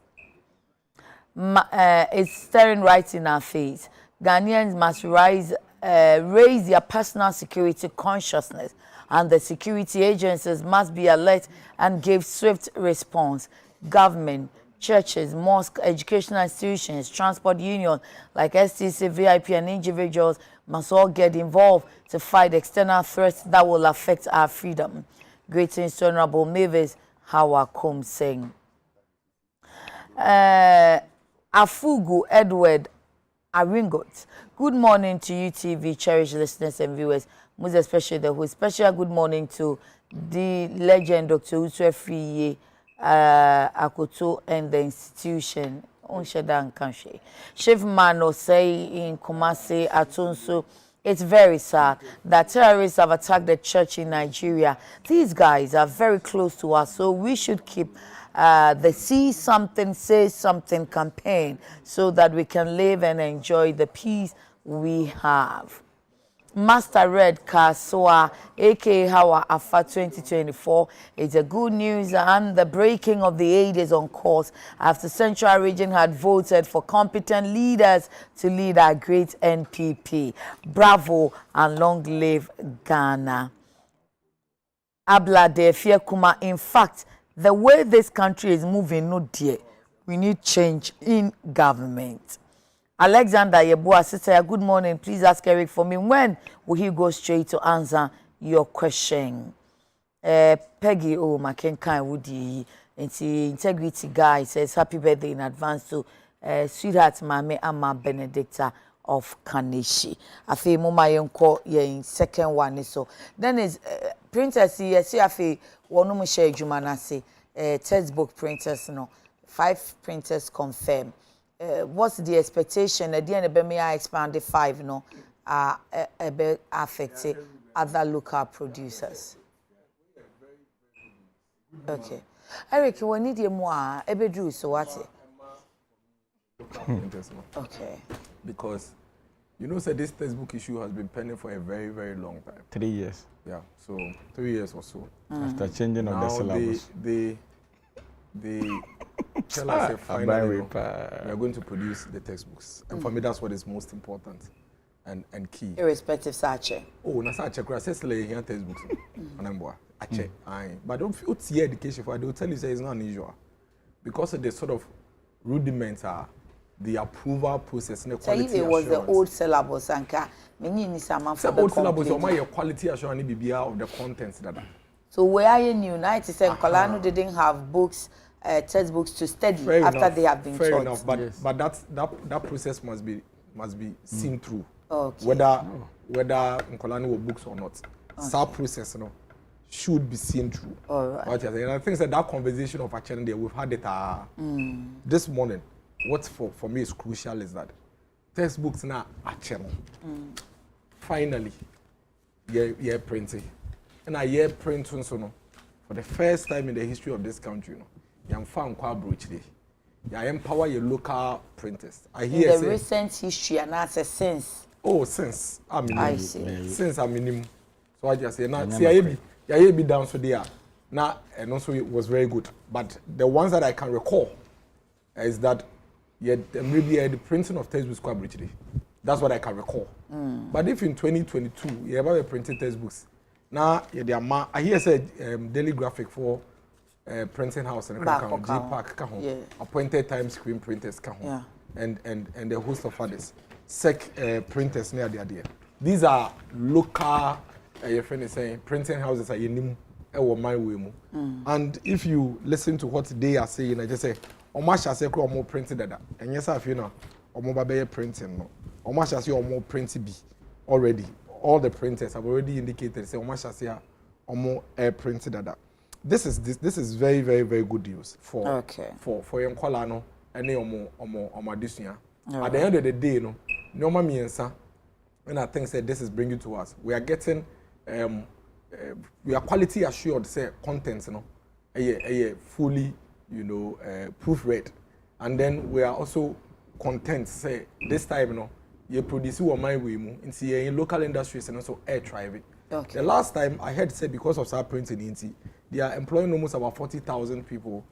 It's staring right in our face. Ghanaians must raise their personal security consciousness, and the security agencies must be alert and give swift response. Government, churches, mosques, educational institutions, transport unions like STC, VIP, and individuals must all get involved to fight external threats that will affect our freedom. Greetings to Honorable Mavis Hawakum Singh. Afugu Edward Aringot. Good morning to you, TV cherished listeners and viewers, most especially the host. Special good morning to the legend Dr. Uswefriye Akoto and the institution. Onshedan Kanshi. Chief Mano say in Kumasi Atunso, it's very sad that terrorists have attacked the church in Nigeria. These guys are very close to us, so we should keep the See Something, Say Something campaign so that we can live and enjoy the peace we have. Master Red Kaswa, aka Hawa Afa 2024, it's a good news, and the breaking of the aid is on course after Central Region had voted for competent leaders to lead our great NPP. Bravo and long live Ghana. Ablade Fiekuma, in fact, the way this country is moving, no dear, we need change in government. Alexander Yebua, sister, good morning. Please ask Eric for me. When will he go straight to answer your question? Peggy, oh, Makenkai Woody, integrity guy says, happy birthday in advance to sweetheart Mame Ama Benedicta of Kaneshi. I feel Mama Yonko, in second one. So then is printers, yes, I feel one no share Jumanasi, textbook printers, no, 5 printers confirm. What's the expectation? At the end, I expanded 5, no, affected other local producers. Okay. Eric, we need you more. Ebedru, so what? Okay. Because, you know, this textbook issue has been pending for a very, very long time. 3 years. Yeah, so 3 years or so. After changing of the syllabus. They tell us finally we are going to produce the textbooks. And for me, that's what is most important and key. Irrespective Sache. Oh, na Sache, I say here textbooks. But don't feel it's education for they will tell you that it's not unusual. Because of the sort of rudiments are the approval process and the quality assurance. So if it was the old syllabus, Anka, the old syllabus, your quality assurance be of the contents that. So where are you new? 97 Kolano didn't have books, textbooks to study after they have been taught. Fair enough, but that process must be seen through. Okay. Whether Kolano were books or not, that process should be seen through. All right. And I think that conversation of actually there, we've had it this morning. What for me is crucial is that textbooks now actually finally yeah printing. And I hear print for the first time in the history of this country, you found quite brutally. You empower your local printers. I hear in the recent history and that's a sense. Oh, since I see. Since I mean, so I just say now. See, I be down so there. Now, and also it was very good. But the ones that I can recall is that maybe the printing of textbooks quite brutally. That's what I can recall. But if in 2022 you ever printed textbooks. Now, I hear said daily graphic for printing house and GPAC, appointed time screen printers, and a host of others. Printers near the idea. These are local, your friend is saying, printing houses are in my way. And if you listen to what they are saying, I just say, Omasha say more printed that. And yes, I feel now, Omobabe printing no. Omasha say more printed be already. All the printers have already indicated say Omasha say more printed that. This is very, very, very good news for young Kolano and omo addition. At the end of the day, no miensa, and I think that this is bringing to us. We are getting we are quality assured say contents, fully, proofread. and then we are also content say this time you know you produce one my way mu in local industries and also air drive it. Okay. The last time I heard said because of our printing they are employing almost about 40,000 people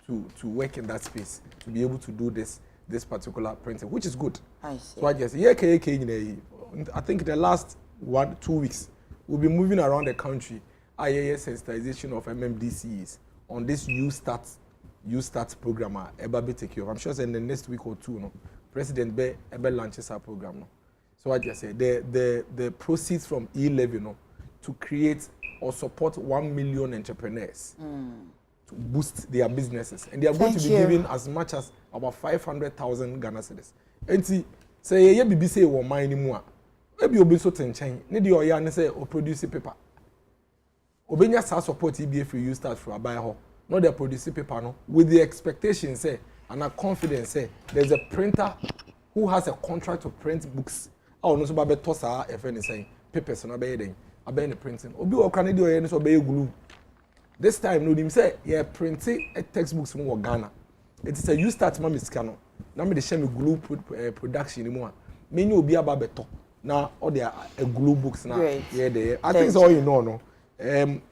to work in that space to be able to do this particular printing, which is good. I see. So I guess I think the last 1-2 weeks we'll be moving around the country. IAS sensitization of MMDCs on this You Start program. Eba take care of. I'm sure in the next week or two, no, President Be launches our program. No. So I just say the proceeds from E11, no, to create or support 1 million entrepreneurs to boost their businesses, and they are going to be given as much as about 500,000 Ghana cedis. And see, say ye bibi say wo man ni mu a, maybe obi so tenchen, ne de oya ne say o produce paper. Obenya sa support EBA for You Start for buy ho. Not the produce paper no with the expectation say and a confidence say there's a printer who has a contract to print books. Oh no so ba beto sa e fe ne say papers no be den abey ne printing. Obi o kan de oya ne so be glue. This time no dim say yeah printing textbooks from Ghana. It is a You Start mama sika no. Na me de share me glue production ni mu a. Me nyi obi aba beto. Na all their glue books na yeah there. I think so you know no.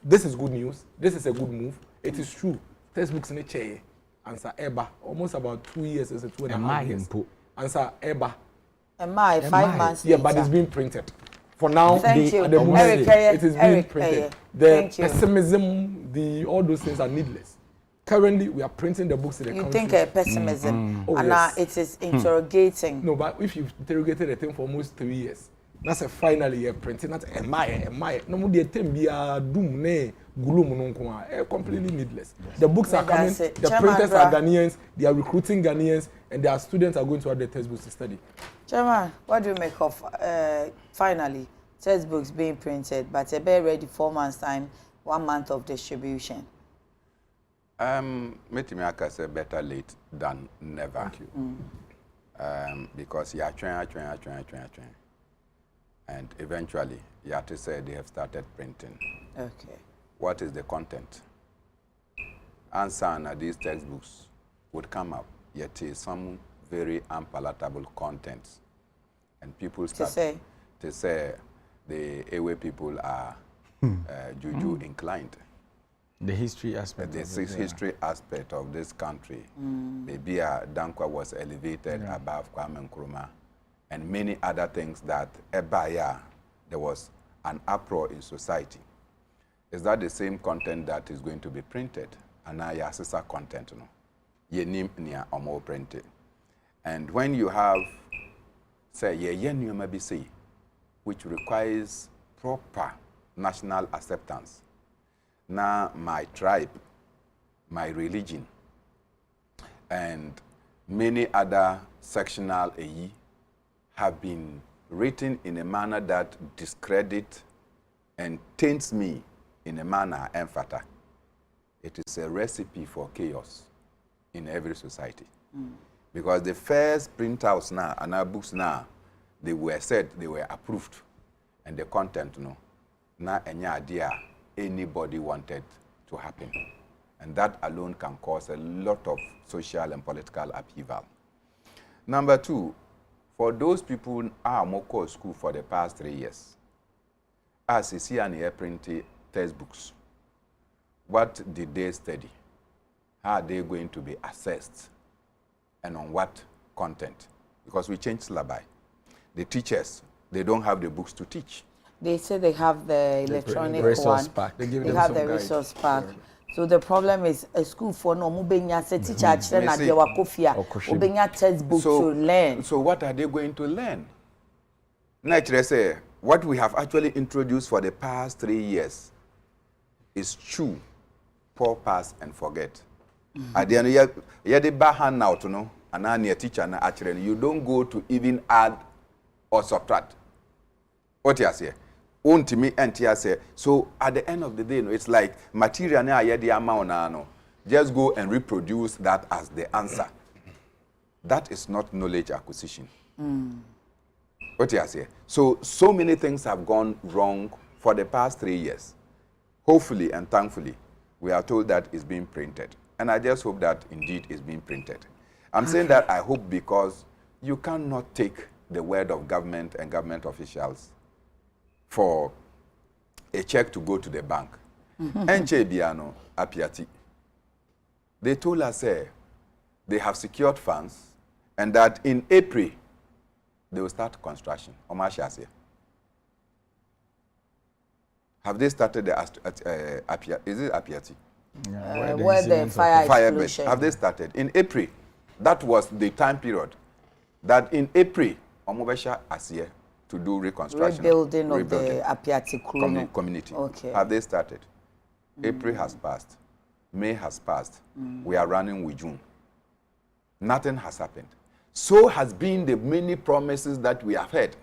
This is good news. This is a good move. It is true. Textbooks in the chair. Answer Eba. Almost about 2 years. It's a 2.5 years. Answer Eba. 5 months. Yeah, but it's being printed. For now, Thank you. at the moment, it is being Eric, printed. The pessimism, all those things are needless. Currently, we are printing the books in the country. You think pessimism, and yes. It is interrogating. No, but if you've interrogated the thing for almost 3 years, that's a finally you're printing. That's my. No more the thing be a doom ne gulum no completely needless. The books are coming. The printers are Ghanaians. They are recruiting Ghanaians, and their students are going to have the textbooks to study. Chairman, what do you make of finally textbooks being printed, but a very ready 4 months time, 1 month of distribution? Metimaka say better late than never. Thank you. Because you are trying. And eventually, Yati said they have started printing. Okay. What is the content? Answer these textbooks would come up, yet some very unpalatable content. And people start to say the Ewe people are juju inclined. The history aspect. The history aspect of this country. Maybe Dankwa was elevated above Kwame Nkrumah. And many other things that there was an uproar in society. Is that the same content that is going to be printed? And now your sister content, no? Ye nim niya omo printed. And when you have, say, ye maybe say, which requires proper national acceptance. Now my tribe, my religion, and many other sectional have been written in a manner that discredit and taints me in a manner emphata. It is a recipe for chaos in every society. Because the first printouts now and our books now, they were said they were approved, and the content now any idea anybody wanted to happen. And that alone can cause a lot of social and political upheaval. Number two, for those people who are more school for the past 3 years, as you see and here printed textbooks, what did they study? How are they going to be assessed? And on what content? Because we changed syllabi. The teachers, they don't have the books to teach. They say they have the electronic resource one. pack. They have the resource pack. So the problem is a school for no mubenya se teacher actually na dia wakofia obenya textbook to learn. So what are they going to learn? Naturally say what we have actually introduced for the past 3 years is chew, pour, pass and forget. At the end you the bahan now to know and now near teacher na actually you don't go to even add or subtract. What you say? Untimi say. So at the end of the day, it's like material na the amount just go and reproduce that as the answer. That is not knowledge acquisition. What you say? So many things have gone wrong for the past 3 years. Hopefully and thankfully, we are told that it's being printed. And I just hope that indeed it's being printed. I'm saying that I hope because you cannot take the word of government and government officials for a check to go to the bank. Enche biano apiati. They told us they have secured funds and that in April they will start construction. Omashase. Have they started the is it apiati? Yeah, where the fire explosion. Have they started in April? That was the time period that in April Omobesha Asie to do reconstruction, rebuilding of the Apiati community. Okay. Have they started? April has passed, May has passed. We are running with June. Nothing has happened. So has been the many promises that we have had.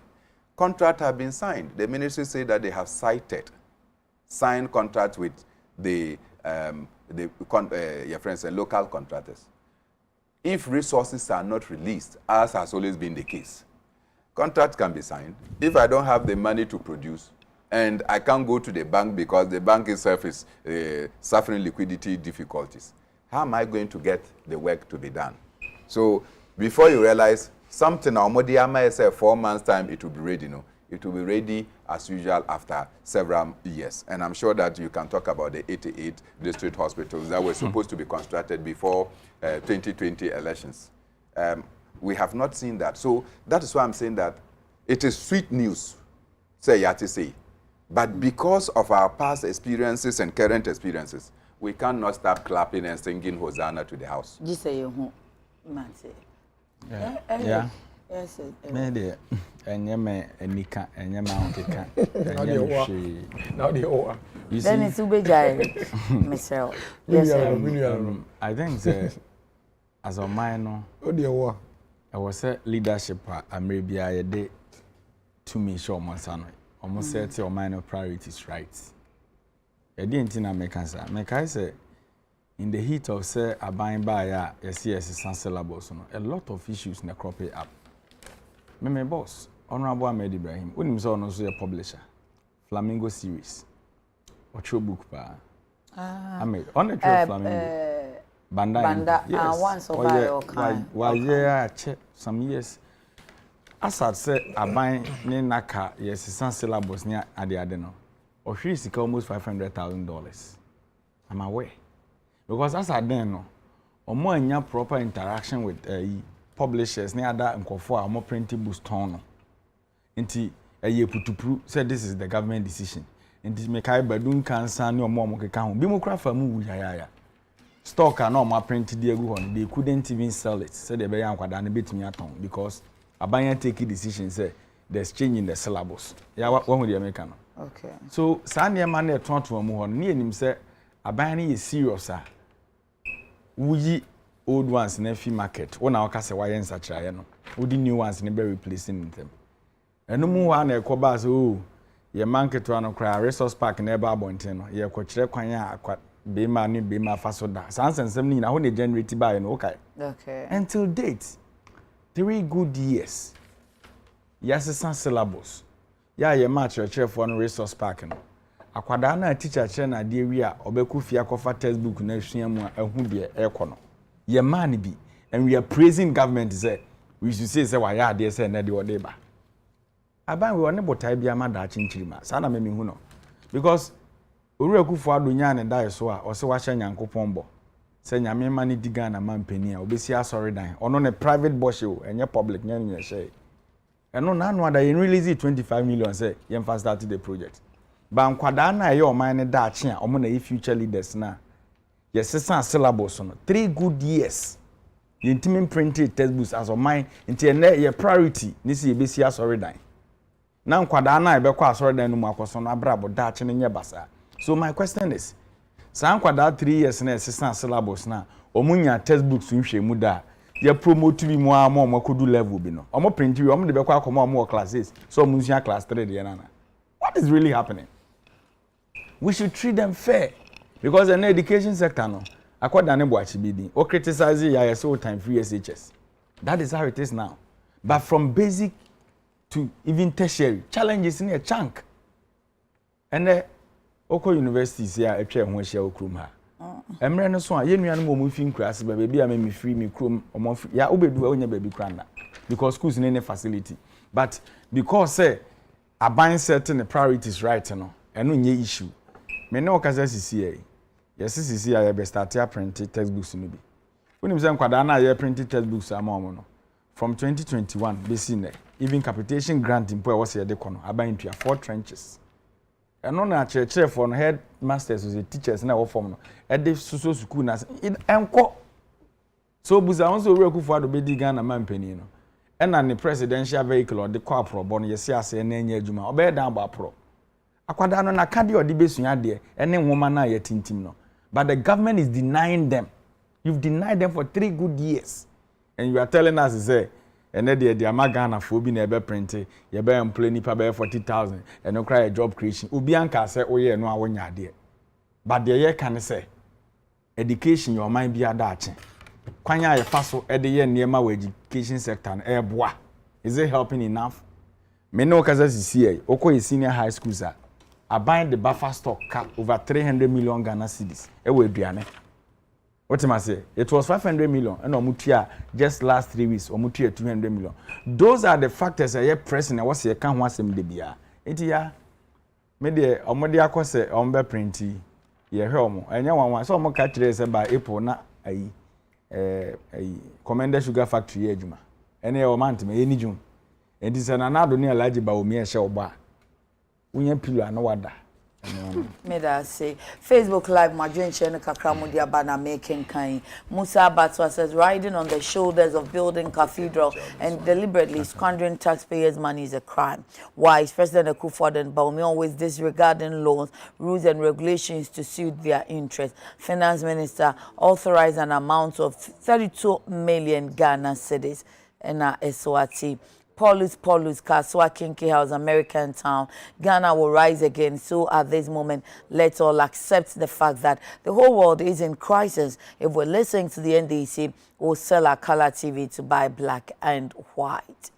Contracts have been signed. The ministry say that they have signed contracts with your friends and local contractors. If resources are not released, as has always been the case, contracts can be signed. If I don't have the money to produce, and I can't go to the bank because the bank itself is suffering liquidity difficulties, how am I going to get the work to be done? So before you realize something, I say 4 months time, it will be ready. It will be ready as usual after several years. And I'm sure that you can talk about the 88 district hospitals that were supposed to be constructed before 2020 elections. We have not seen that. So that is why I'm saying that it is sweet news, say Yati say. But because of our past experiences and current experiences, we cannot stop clapping and singing Hosanna to the house. Just say you yeah. Yes, maybe enyeme enika enyema onkeka Now the over. You then it's ubejai myself. Yes, I think that as a minor Oh the over. I was a leadership Ameribia ye de to me show Monsano almost set your minor priorities right. I didn't think I make answer. Make I say in the heat of say abiding by yes syllables, a lot of issues in the crop up. My boss, Honorable Ahmed Ibrahim, when he was a publisher, Flamingo series, or true book pa. Ahmed, on a true Flamingo. Banda, yes. Once or by or kind. Why, yeah, check some years. As I said, I buy Naka, yes, some syllables near Adiadeno, or she's almost $500,000. I'm aware. Because as I then know, or more in your proper interaction with publishers near that and for more printing books tono. Inti a year put to prove said this is the government decision. And this make I badun cancer no more moke count. Bimocraft move ya. Stock are not my printed dear one. They couldn't even sell it. Said the bayan quadan bit me at home because a buyer take a decision say there's change in the syllables. Yeah, what one with the American. Okay. So Sanya man there trying to move on near him say a buyer is serious. Wuyi old ones in a free market. One our case why such a no. Would new ones in a very replacing them. And no more one a cobas oh ye market to an cry resource park in a barbonten. Ye coach quanya Bema ni Bema fasoda. Sans and 17 I only generated by an okay. Okay. Until date 3 good years. Yes, it's some syllables. Yeah, ye match your chair for an resource park. Akwadana teacher chena de wi a obeku fia kofa textbook na hwia mu a ehu de ekono ye man bi and we are praising government say we should say why ya de say na de odeba aban we one botai bia ma da chinchirima sa na memi hu no because oruakufo adonya ne dai so a o se wa hya nyankopon bo say nyame ma ne diga na mampani a obesi asori dan ono ne private bosh o enye public nya ne hye eno na anu ada ye release 25 million say ye first start the project. Bankwada na ye oman ne daache a omo na ye future leaders na yes syllables no 3 good years ye ntimi printed textbooks as oman nti na ye priority ni se ye besi asori dan na nkwada na ye be kwa asori dan no mu akoso no abrabo daache ne nye basa. So my question is sankwada 3 years na syllables na omunya textbooks nhwe mu da ye promote bi mu a mo kodu level bi no omo print wi omo de be kwa akoma omo classes so omo nsia class 3 de na. What is really happening? We should treat them fair because in the education sector no according to Boachibidi or criticize ya so time free SHS. That is how it is now. But from basic to even tertiary challenges in a chunk. And the Oko universities here a chair when she okrum ha. emre no so a ye nuanu mo fi nkurase ba bebi a me free me krom omo ya obedu a onya baby kranda because schools need facility but because say aban setting the priorities right no eno nye issue me ne okasa sisi e yes sisi ya be start ya print textbooks no bi unim say nkwada na ya print textbooks ama no from 2021 besi ne even capitation grant impo e wo se de kono aban tua 4 trenches eno na church for no headmasters or teachers na wo form no e de so school na enko so buza won so we kufu ado be di Ghana mampani no ena ne presidential vehicle or the car pro bon yesi ase na enya adwuma obe dan ba pro akwada no na kade odi besua de ene nwoma na ya tintim no but the government is denying them. You've denied them for 3 good years and you are telling us say ene de Ghana for bi na ebe print ye be employ nipa be 40,000 and no cry a job creation obi anka say oye no awonya de but the ye can say education your mind be adache kwanya ye faso e de ye niema wa education sector na eboa is it helping enough me no kaza sisi okọ senior high schools are buying the buffer stock cap over 300 million Ghana cedis e we aduane what am I say it was 500 million and omutia just last 3 weeks omutia 200 million those are the factors I pressing was ye kan ho asem de bia enti ya me de omode akose ombe printi ye hwe omo enya wanwan so omo ka kire se by April na ayi Commander Sugar Factory ye adwuma ene o mant me eni jun enti se na do ne alaji ba omi e hye oba unya pilo ana wada me da say Facebook live madwenche no kakra mo dia ba na making kind Musa Batwa says riding on the shoulders of building cathedral and deliberately squandering taxpayers' money is a crime. Why is President Akufo-Addo and Bawumia always disregarding laws, rules and regulations to suit their interests? Finance Minister authorized an amount of 32 million Ghana cedis in Eswati. Paulus, Kaswa Kinky House, American Town. Ghana will rise again. So at this moment, let's all accept the fact that the whole world is in crisis. If we're listening to the NDC, we'll sell our color TV to buy black and white.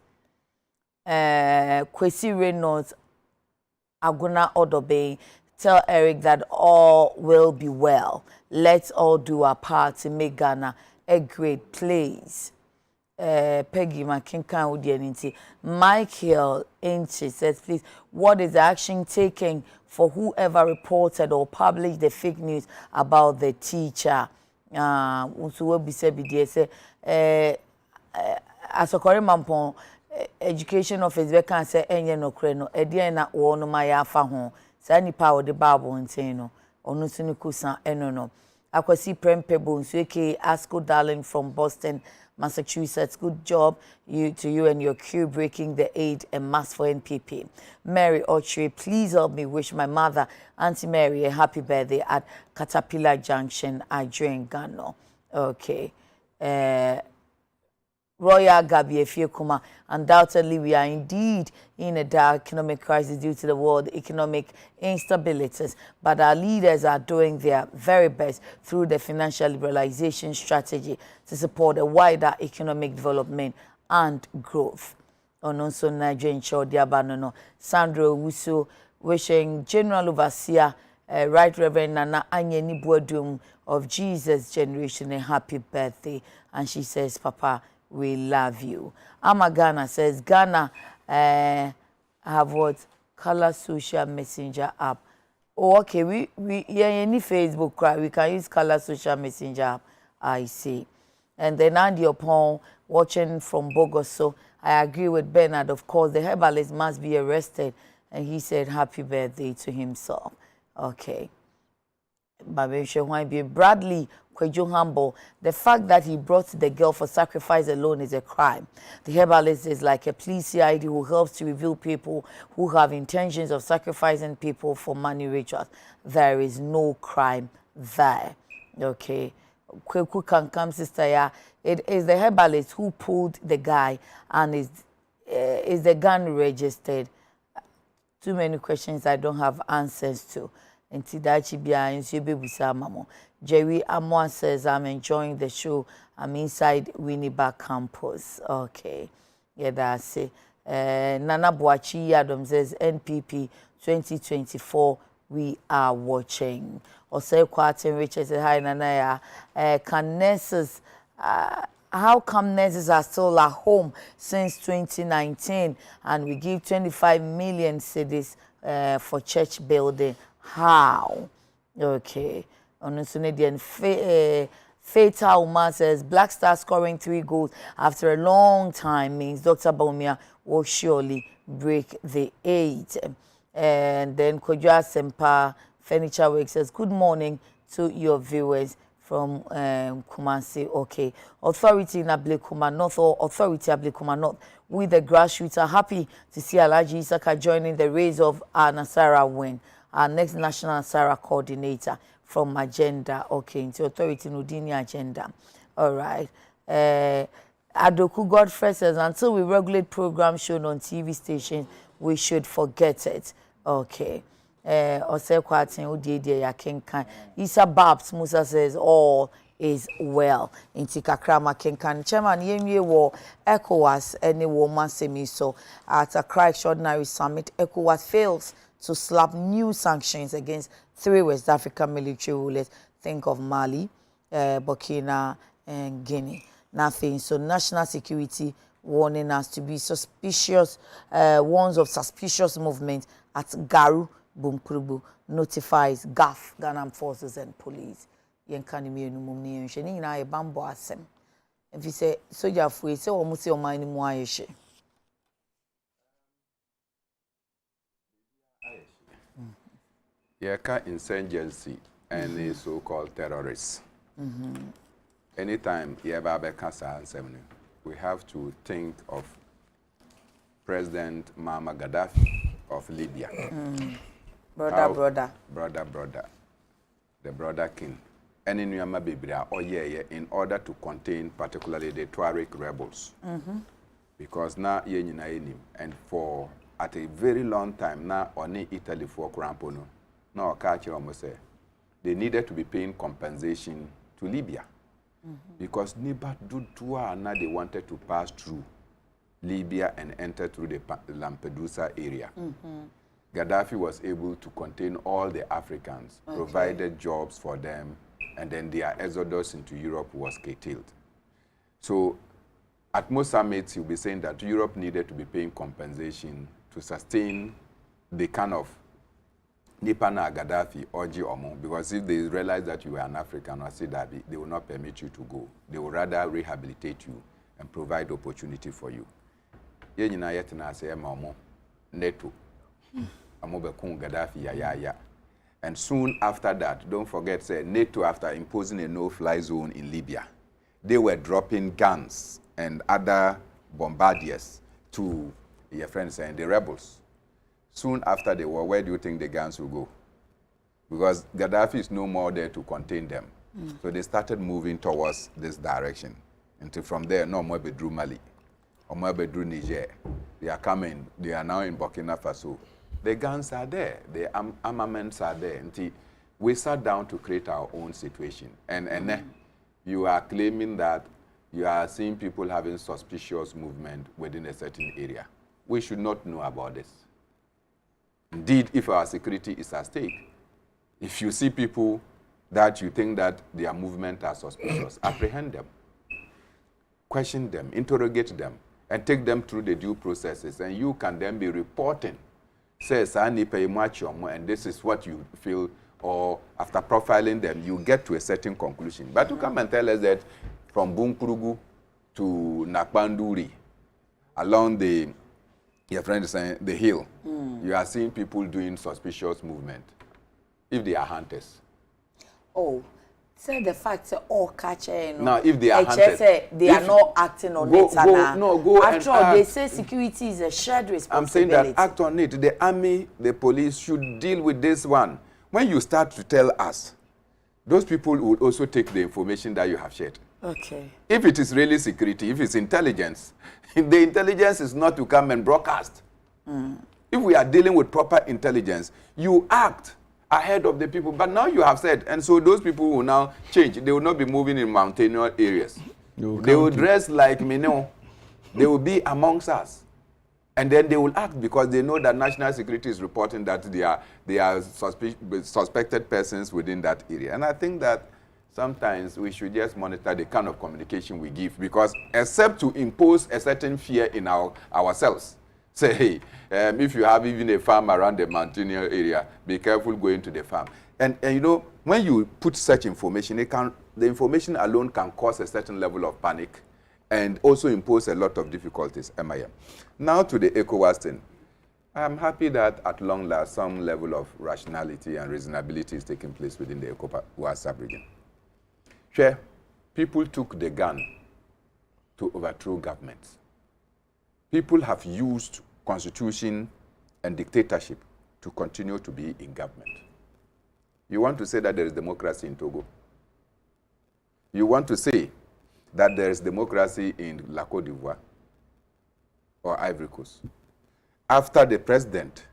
Kwesi Reynolds, Aguna Odobe, tell Eric that all will be well. Let's all do our part to make Ghana a great place. Peggy Makinkan Udianinti. Michael Inchi says, please, what is the action taken for whoever reported or published the fake news about the teacher? Asokore Mampon education office we can say enye no kre no ede na wo no ma ya fa ho sa nipa wo de bible ntin no onu sunu kusan eno no akwasi prempebo nso eke Asco Darling from Boston, Massachusetts. Good job to you and your crew breaking the aid and mass for NPP. Mary Ochre, please help me wish my mother, Auntie Mary, a happy birthday at Caterpillar Junction, Adrian Gano. Okay. Royal Gabi Efiekuma, undoubtedly we are indeed in a dark economic crisis due to the world economic instabilities, but our leaders are doing their very best through the financial liberalization strategy to support a wider economic development and growth. Also, Nigerian Chodiabanono, Sandro Wusu, wishing General Overseer, Right Reverend Nana Anyeni Buadum of Jesus Generation a happy birthday. And she says, Papa, we love you. Amagana says, Ghana have what? Color Social Messenger app. Oh, okay, we any Facebook cry. We can use Color Social Messenger app. I see. And then Andy upon watching from Bogoso, I agree with Bernard. Of course, the herbalist must be arrested. And he said, happy birthday to himself. Okay. Bradley Kwejo Humble, the fact that he brought the girl for sacrifice alone is a crime. The herbalist is like a police CID who helps to reveal people who have intentions of sacrificing people for money rituals. There is no crime there. Okay. Kweku Kankam sister, yeah. It is the herbalist who pulled the guy and is the gun registered? Too many questions I don't have answers to. And Tidachi Bia and Sibibusa Mamo. Jerry Amwa says, I'm enjoying the show. I'm inside Winneba campus. Okay. Yeah, that's it. Nana Boachi Adam says, NPP 2024, we are watching. or say Quartin Richard said, hi, Nana, can nurses, how come nurses are still at home since 2019 and we give 25 million cedis for church building? How? Okay. Fatal Uma says Black Star scoring 3 goals after a long time means Dr. Baumia will surely break the 8. And then Kodja Sempa Furniture Work says good morning to your viewers from Kumasi. Okay. Authority in Ablekuma North or Authority Ablekuma North with the grassroots are happy to see Alhaji Isaka joining the race of our Nasara win. Our next national Nasara coordinator from Agenda. Okay, into Authority Nudini Agenda. All right. Adoku Godfrey says, until we regulate programs shown on TV stations, we should forget it. Okay. Ose Kwatin Udie Yakinkan. Isa Babs Musa says, all is well. Inti Kakrama Kinkan. Chairman Yemye wo ECOWAS any woman semi so at a Accra Extraordinary Summit, ECOWAS fails to slap new sanctions against 3 West African military rulers. Think of Mali, Burkina, and Guinea. Nothing. So national security warning us to be suspicious, warns of suspicious movement at Garu, Bunkrubu, notifies GAF, Ghana Forces and Police. Yenkanimi Numuni and Shenina, a bambo asem. If you say, Soja Free, so almost your mind in Moaishe. Yeka insurgency and the so-called terrorists. Anytime you ever we have to think of President Muammar Gaddafi of Libya. Brother. The brother king. Any Nyama Bibria or in order to contain particularly the Tuareg rebels. Because now and for at a very long time now only Italy for Crampono. No, they needed to be paying compensation to Libya. Because Nibat Dutua now they wanted to pass through Libya and enter through the Lampedusa area. Gaddafi was able to contain all the Africans, provided jobs for them, and then their exodus into Europe was curtailed. So at most summits, you'll be saying that Europe needed to be paying compensation to sustain the kind of Nipana Gaddafi or Omo, because if they realize that you are an African or Sidabi, they will not permit you to go. They will rather rehabilitate you and provide opportunity for you. Yenina yetina say Mamo Neto. Amobekun Gaddafi ya. And soon after that, don't forget, say NATO after imposing a no-fly zone in Libya, they were dropping guns and other bombardiers to your friends and the rebels. Soon after the war, where do you think the guns will go? Because Gaddafi is no more there to contain them. So they started moving towards this direction. Until from there, no more Bedru Mali, or more Bedru Niger. They are coming, they are now in Burkina Faso. The guns are there, the armaments are there. Until we sat down to create our own situation. And then you are claiming that you are seeing people having suspicious movement within a certain area. We should not know about this. Indeed, if our security is at stake, if you see people that you think that their movement are suspicious, apprehend them, question them, interrogate them, and take them through the due processes, and you can then be reporting. Says, and this is what you feel, or after profiling them, you get to a certain conclusion. But to come and tell us that from Bunkurugu to Nakbanduri, along the your friend is saying the hill, you are seeing people doing suspicious movement, if they are hunters. Oh, say the fact that all catcher, now if they are hunters, they are not acting on it. Go after all, they say security is a shared responsibility. I'm saying that act on it. The army, the police should deal with this one. When you start to tell us, those people will also take the information that you have shared. Okay. If it is really security, if it's intelligence, the intelligence is not to come and broadcast. If we are dealing with proper intelligence, you act ahead of the people. But now you have said, and so those people will now change. They will not be moving in mountainous areas. They will dress like Mino. They will be amongst us. And then they will act because they know that national security is reporting that they are suspected persons within that area. And I think that sometimes we should just monitor the kind of communication we give, because except to impose a certain fear in ourselves, say, hey, if you have even a farm around the mountainous area, be careful going to the farm. And you know, when you put such information, the information alone can cause a certain level of panic and also impose a lot of difficulties. Now to the ECOWAS thing. I'm happy that at long last some level of rationality and reasonability is taking place within the ECOWAS sub-region. Sure, people took the gun to overthrow governments. People have used constitution and dictatorship to continue to be in government. You want to say that there is democracy in Togo? You want to say that there is democracy in La Côte d'Ivoire or Ivory Coast? After the president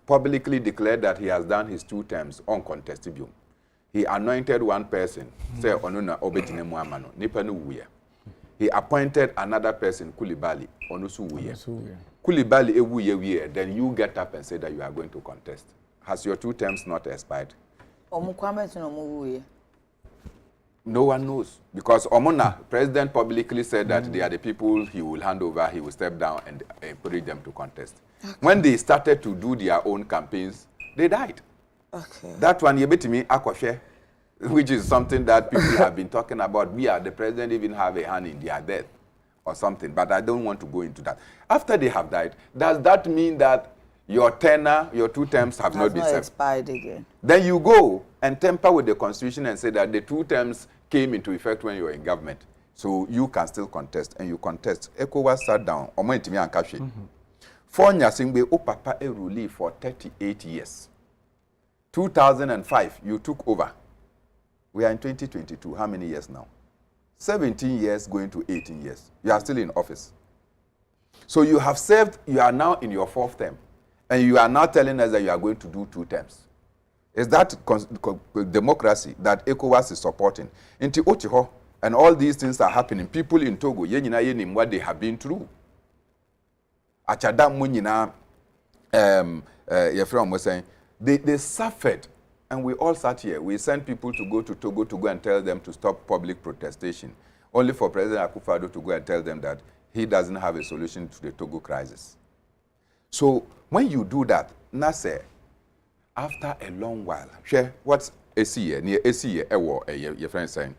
publicly declared that he has done his 2 terms uncontestable, he anointed one person, say Onuna Obetine Muamano, Nipanu Wuya. He appointed another person, Koulibaly, Onusu Wuya. Koulibaly Ewuye, then you get up and say that you are going to contest. Has your 2 terms not expired? No one knows, because Omona, president publicly said that they are the people he will hand over, he will step down and encourage them to contest. Okay. When they started to do their own campaigns, they died. Okay. That one, you bet me, Akwashe, which is something that people have been talking about. We are the president even have a hand in their death or something, but I don't want to go into that. After they have died, does that mean that your tenure, your 2 terms have not been expired again? Then you go and tamper with the constitution and say that the 2 terms came into effect when you were in government. So you can still contest, and you contest. ECOWAS sat down. For Nyasingbe, Opapa Eruli for 38 years. 2005, you took over. We are in 2022. How many years now? 17 years going to 18 years. You are still in office. So you have served, you are now in your 4th term. And you are now telling us that you are going to do 2 terms. Is that democracy that ECOWAS is supporting? Inti Ochiho, and all these things are happening. People in Togo, what they have been through. Achadam Munyina, Yefram was saying, they suffered. And we all sat here. We sent people to go to Togo to go and tell them to stop public protestation. Only for President Akufo-Addo to go and tell them that he doesn't have a solution to the Togo crisis. So when you do that, Nasser, after a long while, share what's ACA near ACA, your friend saying,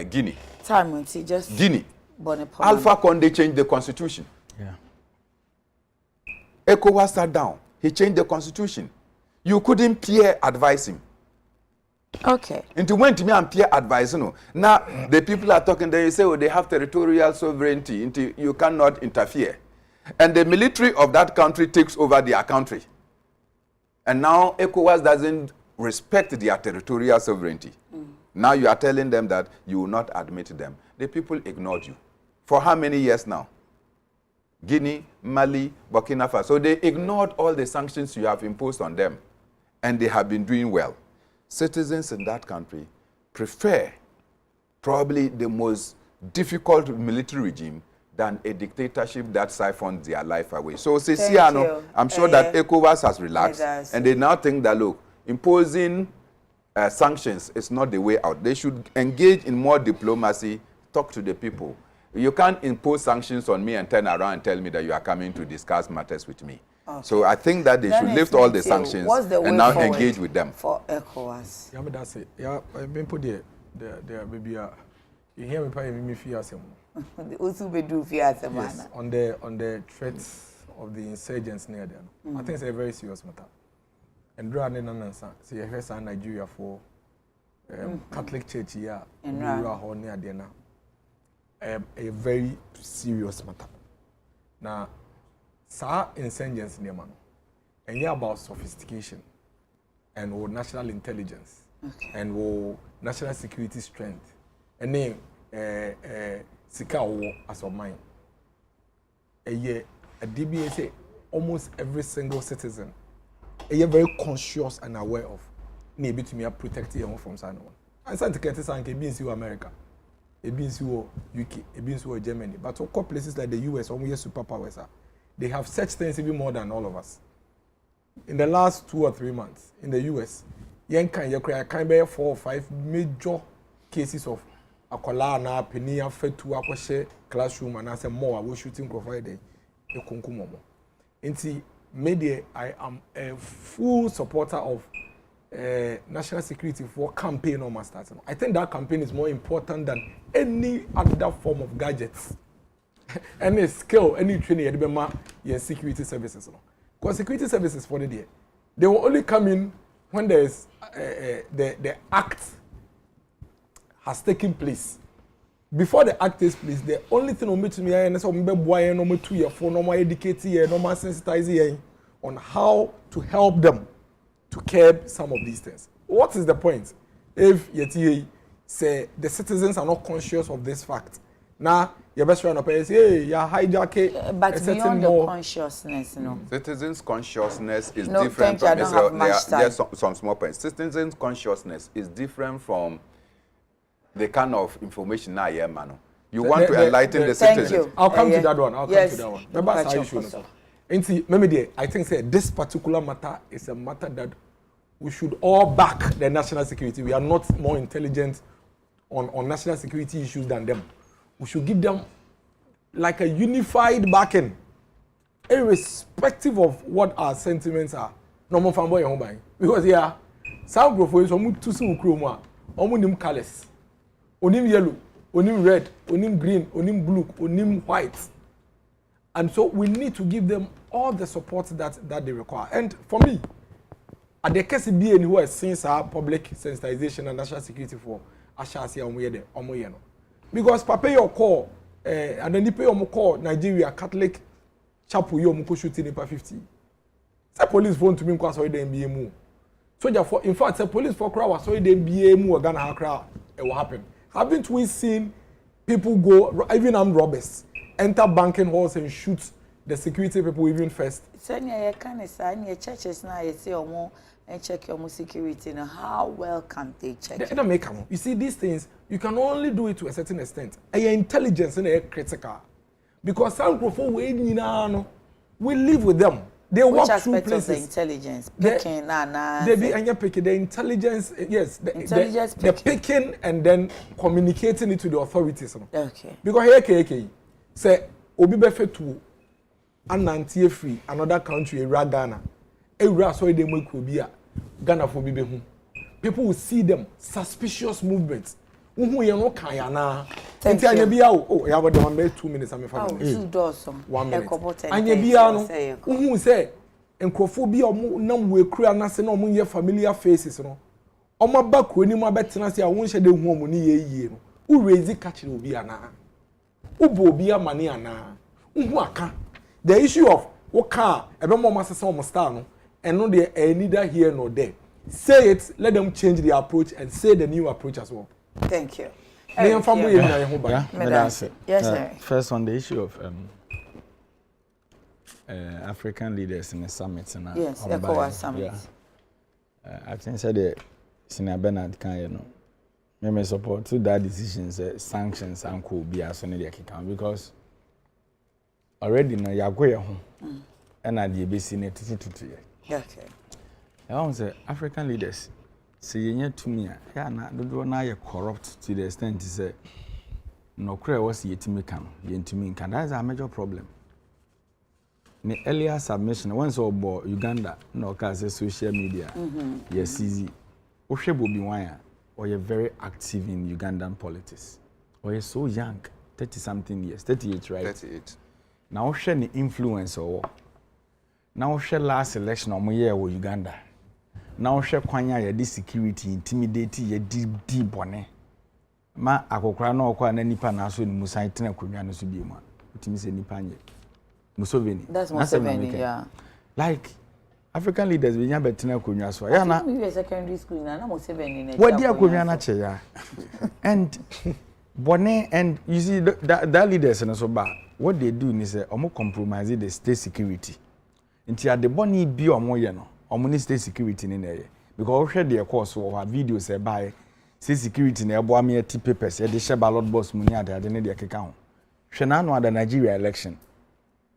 Guinea. Time just Guinea. Alpha Condé changed the constitution. Yeah. ECOWAS sat down. He changed the constitution. You couldn't peer advise him. Okay. Into when to me and peer advise, Now the people are talking. They say, oh, they have territorial sovereignty. Into you cannot interfere. And the military of that country takes over their country. And now ECOWAS doesn't respect their territorial sovereignty. Now you are telling them that you will not admit them. The people ignored you. For how many years now? Guinea, Mali, Burkina Faso. So they ignored all the sanctions you have imposed on them. And they have been doing well. Citizens in that country prefer probably the most difficult military regime than a dictatorship that siphons their life away. So, Ceciano, I'm sure that ECOWAS has relaxed, and they now think that, look, imposing sanctions is not the way out. They should engage in more diplomacy, talk to the people. You can't impose sanctions on me and turn around and tell me that you are coming to discuss matters with me. Okay. So I think that they should lift all the sanctions and now engage with them. For ECOWAS. Yeah, but that's it. Yeah, I've been put there, baby. You hear me paying me fear some. Yes, on the threats of the insurgents near them. I think it's a very serious matter. And running on see a first in Nigeria for Catholic Church here in near there now. A very serious matter. Now, sa insurgents near man, and yeah about sophistication and national intelligence and national security strength and then Sika as of mine. A year, a DBA say almost every single citizen, a year very conscious and aware of, maybe to me protecting you from someone. And some tickets and being to America, a being to UK, a being to Germany, but all places like the US, almost superpowers are. they have searched things even more than all of us. In the last 2 or 3 months in the US, yen can 4 or 5 major cases of akola na penia fetu akoshe classroom and as more we shooting provided e kunkumomo. Nti media I am a full supporter of national security for campaign on master. I think that campaign is more important than any other form of gadgets. Any skill, any training, your security services. Because security services for the day, they will only come in when there is the act has taken place. Before the act takes place, the only thing we to me is normal 2 year for normal educating, normal sensitizing on how to help them to curb some of these things. What is the point? If yet say the citizens are not conscious of this fact, now your best friend say, hey, you're hijacking. But beyond the consciousness, no. Citizens' consciousness is no, different from there's some small points. Citizens' consciousness is different from the kind of information now, yeah, man. You want to enlighten the citizens. Thank you. I'll come to that one. I'll come to that one. Remember That's how you should. And see, maybe I think say this particular matter is a matter that we should all back the national security. We are not more intelligent on national security issues than them. We should give them like a unified backing, irrespective of what our sentiments are. No more fanboy home buying. Because yeah, some profiles omu tusi ukroma, omu nim colors, onim yellow, onim red, onim green, onim blue, onim white. And so we need to give them all the support that they require. And for me, Adekye be who has since our public sensitization and national security for Ashasi Omoyeno. Because Papa your call, and then you pay your call Nigeria Catholic chapel yo muko shooting in 50. Say police phone to me because so they NBA mu. So therefore, in fact, say police for crowd so they NBA mu Ghana hakra it will happen. Haven't we seen people go even armed robbers enter banking halls and shoot the security people even first? So you can say in churches now you say omo and check your security now how well can they check? They don't make them. You see these things you can only do it to a certain extent. And your intelligence is critical. Because some people we live with them. They Which walk through places. Of the intelligence? Picking they be and you picking the intelligence. Yes, the picking and then communicating it to the authorities. Okay. Because here, say obi befe to anantie free another country Ghana. Ewura so dey make obi a Ghana for bi be hu. People will see them suspicious movements. Who you know kan ya na. Enti anya bia oh ya body man 2 minutes am fa. 2 doors. 1 minute. Anya bia no who say enkrofo bi omo nam we kura na se na omo ye familiar faces no. Omo ba ko ni mo abetena se a won hye de hu omo ni ye yie no. Who raise catch obi ana. Ubo obi amane ana. Who aka. The issue of what car ebe mo ma sese omo star no eno de neither here nor there. Say it, let them change the approach and say the new approach as well. Thank you. Yes, sir. First on the issue of African leaders in the summit. Yes, ECOWAS summit. Yeah. I think said the Senior Bernard can may support to that decision sanctions and could be as on the account because already now you are going home and at the BC to Okay. I want to say African leaders say you to me yeah na do na you corrupt to the extent to say no credit was yetimi kan yentimi kan. That's a major problem. The earlier submission once about Uganda no ka say social media yes easy Oshebo bi wan or you're very active in Ugandan politics or you're so young 30 something years 38 right 38 now share the influence or now share last election omo year wo Uganda now share kwanya ye di security intimidate ye di bone ma akokora na okwa na nipa na so ni musan tena kwanya no so bi mu utimi se nipa nye Museveni that's Museveni yeah like African leaders we nya betena kwanya so ya na we were secondary school na Museveni na what dia kwanya na che ya and bone and you see that leaders no so ba what they do is omo compromise the state security nti ade bone bi omo ye no omo ni state security ni na ye because we share the course or videos e buy state security na ebo am yeti papers e de share ballot box mu ni ade ne de keka ho hwe na no ada Nigeria election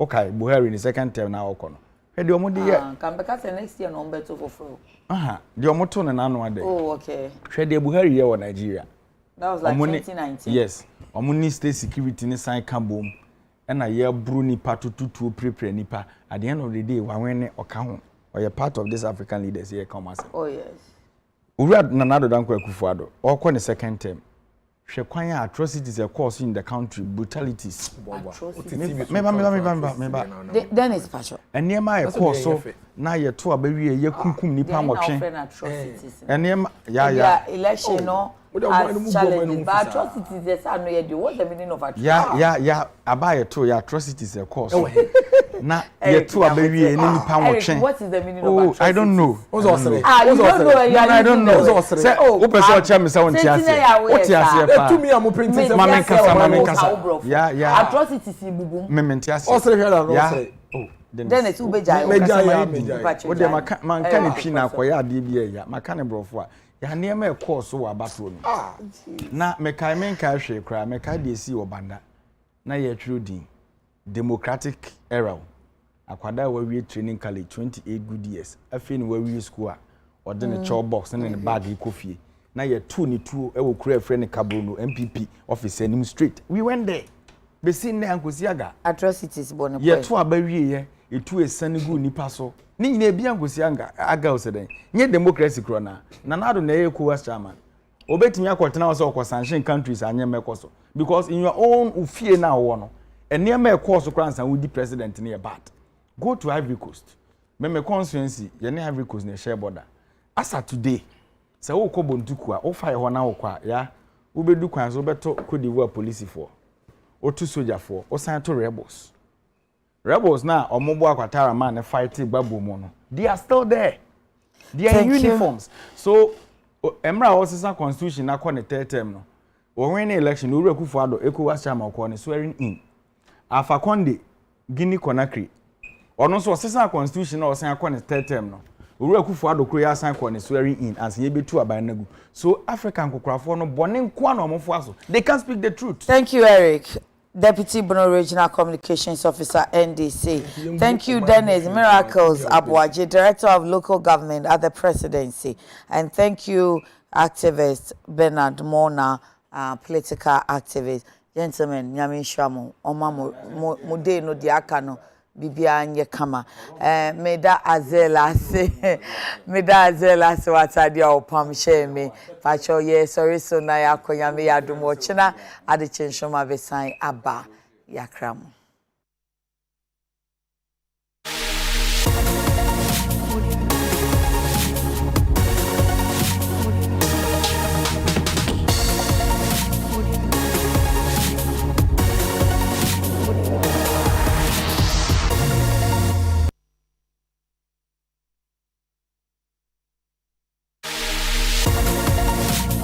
okay Buhari in second term na okono hwe de omo de ye can be cast next year no beto for de omo to na no ade oh okay hwe de Buhari ye wo Nigeria that was like 2019 yes omo ni state security ni sign kambom na ye bru nipa tututu prepare nipa at the end of the day wa wene oka ho or you part of this African leaders here come as oh yes Ura Nanado Danko Kufuado or kon the second term hwe atrocities a course in the country brutalities then it's passion and near my course so na ye to abawie ye kunkum nipa nwotwe and near yeah election no challenge but atrocities yes I know you do what's the meaning of atrocities yeah abaye to ya atrocities a course na ye to abawie ni nipa nwotwe what is the meaning of atrocities I don't know you don't know I don't know say o person che me say won ti ase o ti ase pa to me am printing mama kasa yeah atrocities ibubum me ti ase o sere hwe na no sere then it's ubeja o de man kan pi na akoya ade bi ya maka ne brofo a ya ne ma ekọ so wa bato no na me kai men kai hwe kra me kai de si obanda na ye twiro din democratic era akwada wa wie training college 28 good years afi ni wa wie school a ode ne chow box ne ne bag ikofie na ye tu ni tu e wo kura friend Kabruno MPP office anim street we went there be sin ne ankosi aga atrocities bonne ye to abawie ye etu esanigu nipa so ni nyina bi ankosi aga oseden nye democracy krona na nado na ye ko chairman obetimi akotena wo so okosanction countries anye mekoso because in your own ufie na wo no ene me ekoso kransa wo di president ne bad go to Ivory Coast me constituency ye ne Ivory Coast ne share border asa today se wo ko bontuku a wo fa ye ho na wo kwa ya wo bedu kwan so beto Cote d'Ivoire police for otu soldier for o san to rebels na omobo akwatara man fight gbabo mo no they are still there they are in uniforms so emra osisa constitution na ne third term no o win election Uru Akufo-Addo ECOWAS chairman ko ne swearing in Alpha Conde Guinea Conakry ono so osisa constitution na osan ne third term no Uru Akufo-Addo kro ya san ko ne swearing in as ye betu aban nagu so African kokrafo no bone nko na omofo aso they can't speak the truth. Thank you, Eric. Deputy Bono Regional Communications Officer, NDC. Thank you, Dennis Miracles Abuaji, Director of Local Government at the Presidency. And thank you, activist Bernard Mona, political activist. Gentlemen, Nyami Shamu, Oma Mude no Diakano, Bibia nye kama. Meda Azela se watadia opam sheme. Facho ye sorry so na ya konyame ya dumo china Adekye Nsroma Vesan aba yakramu.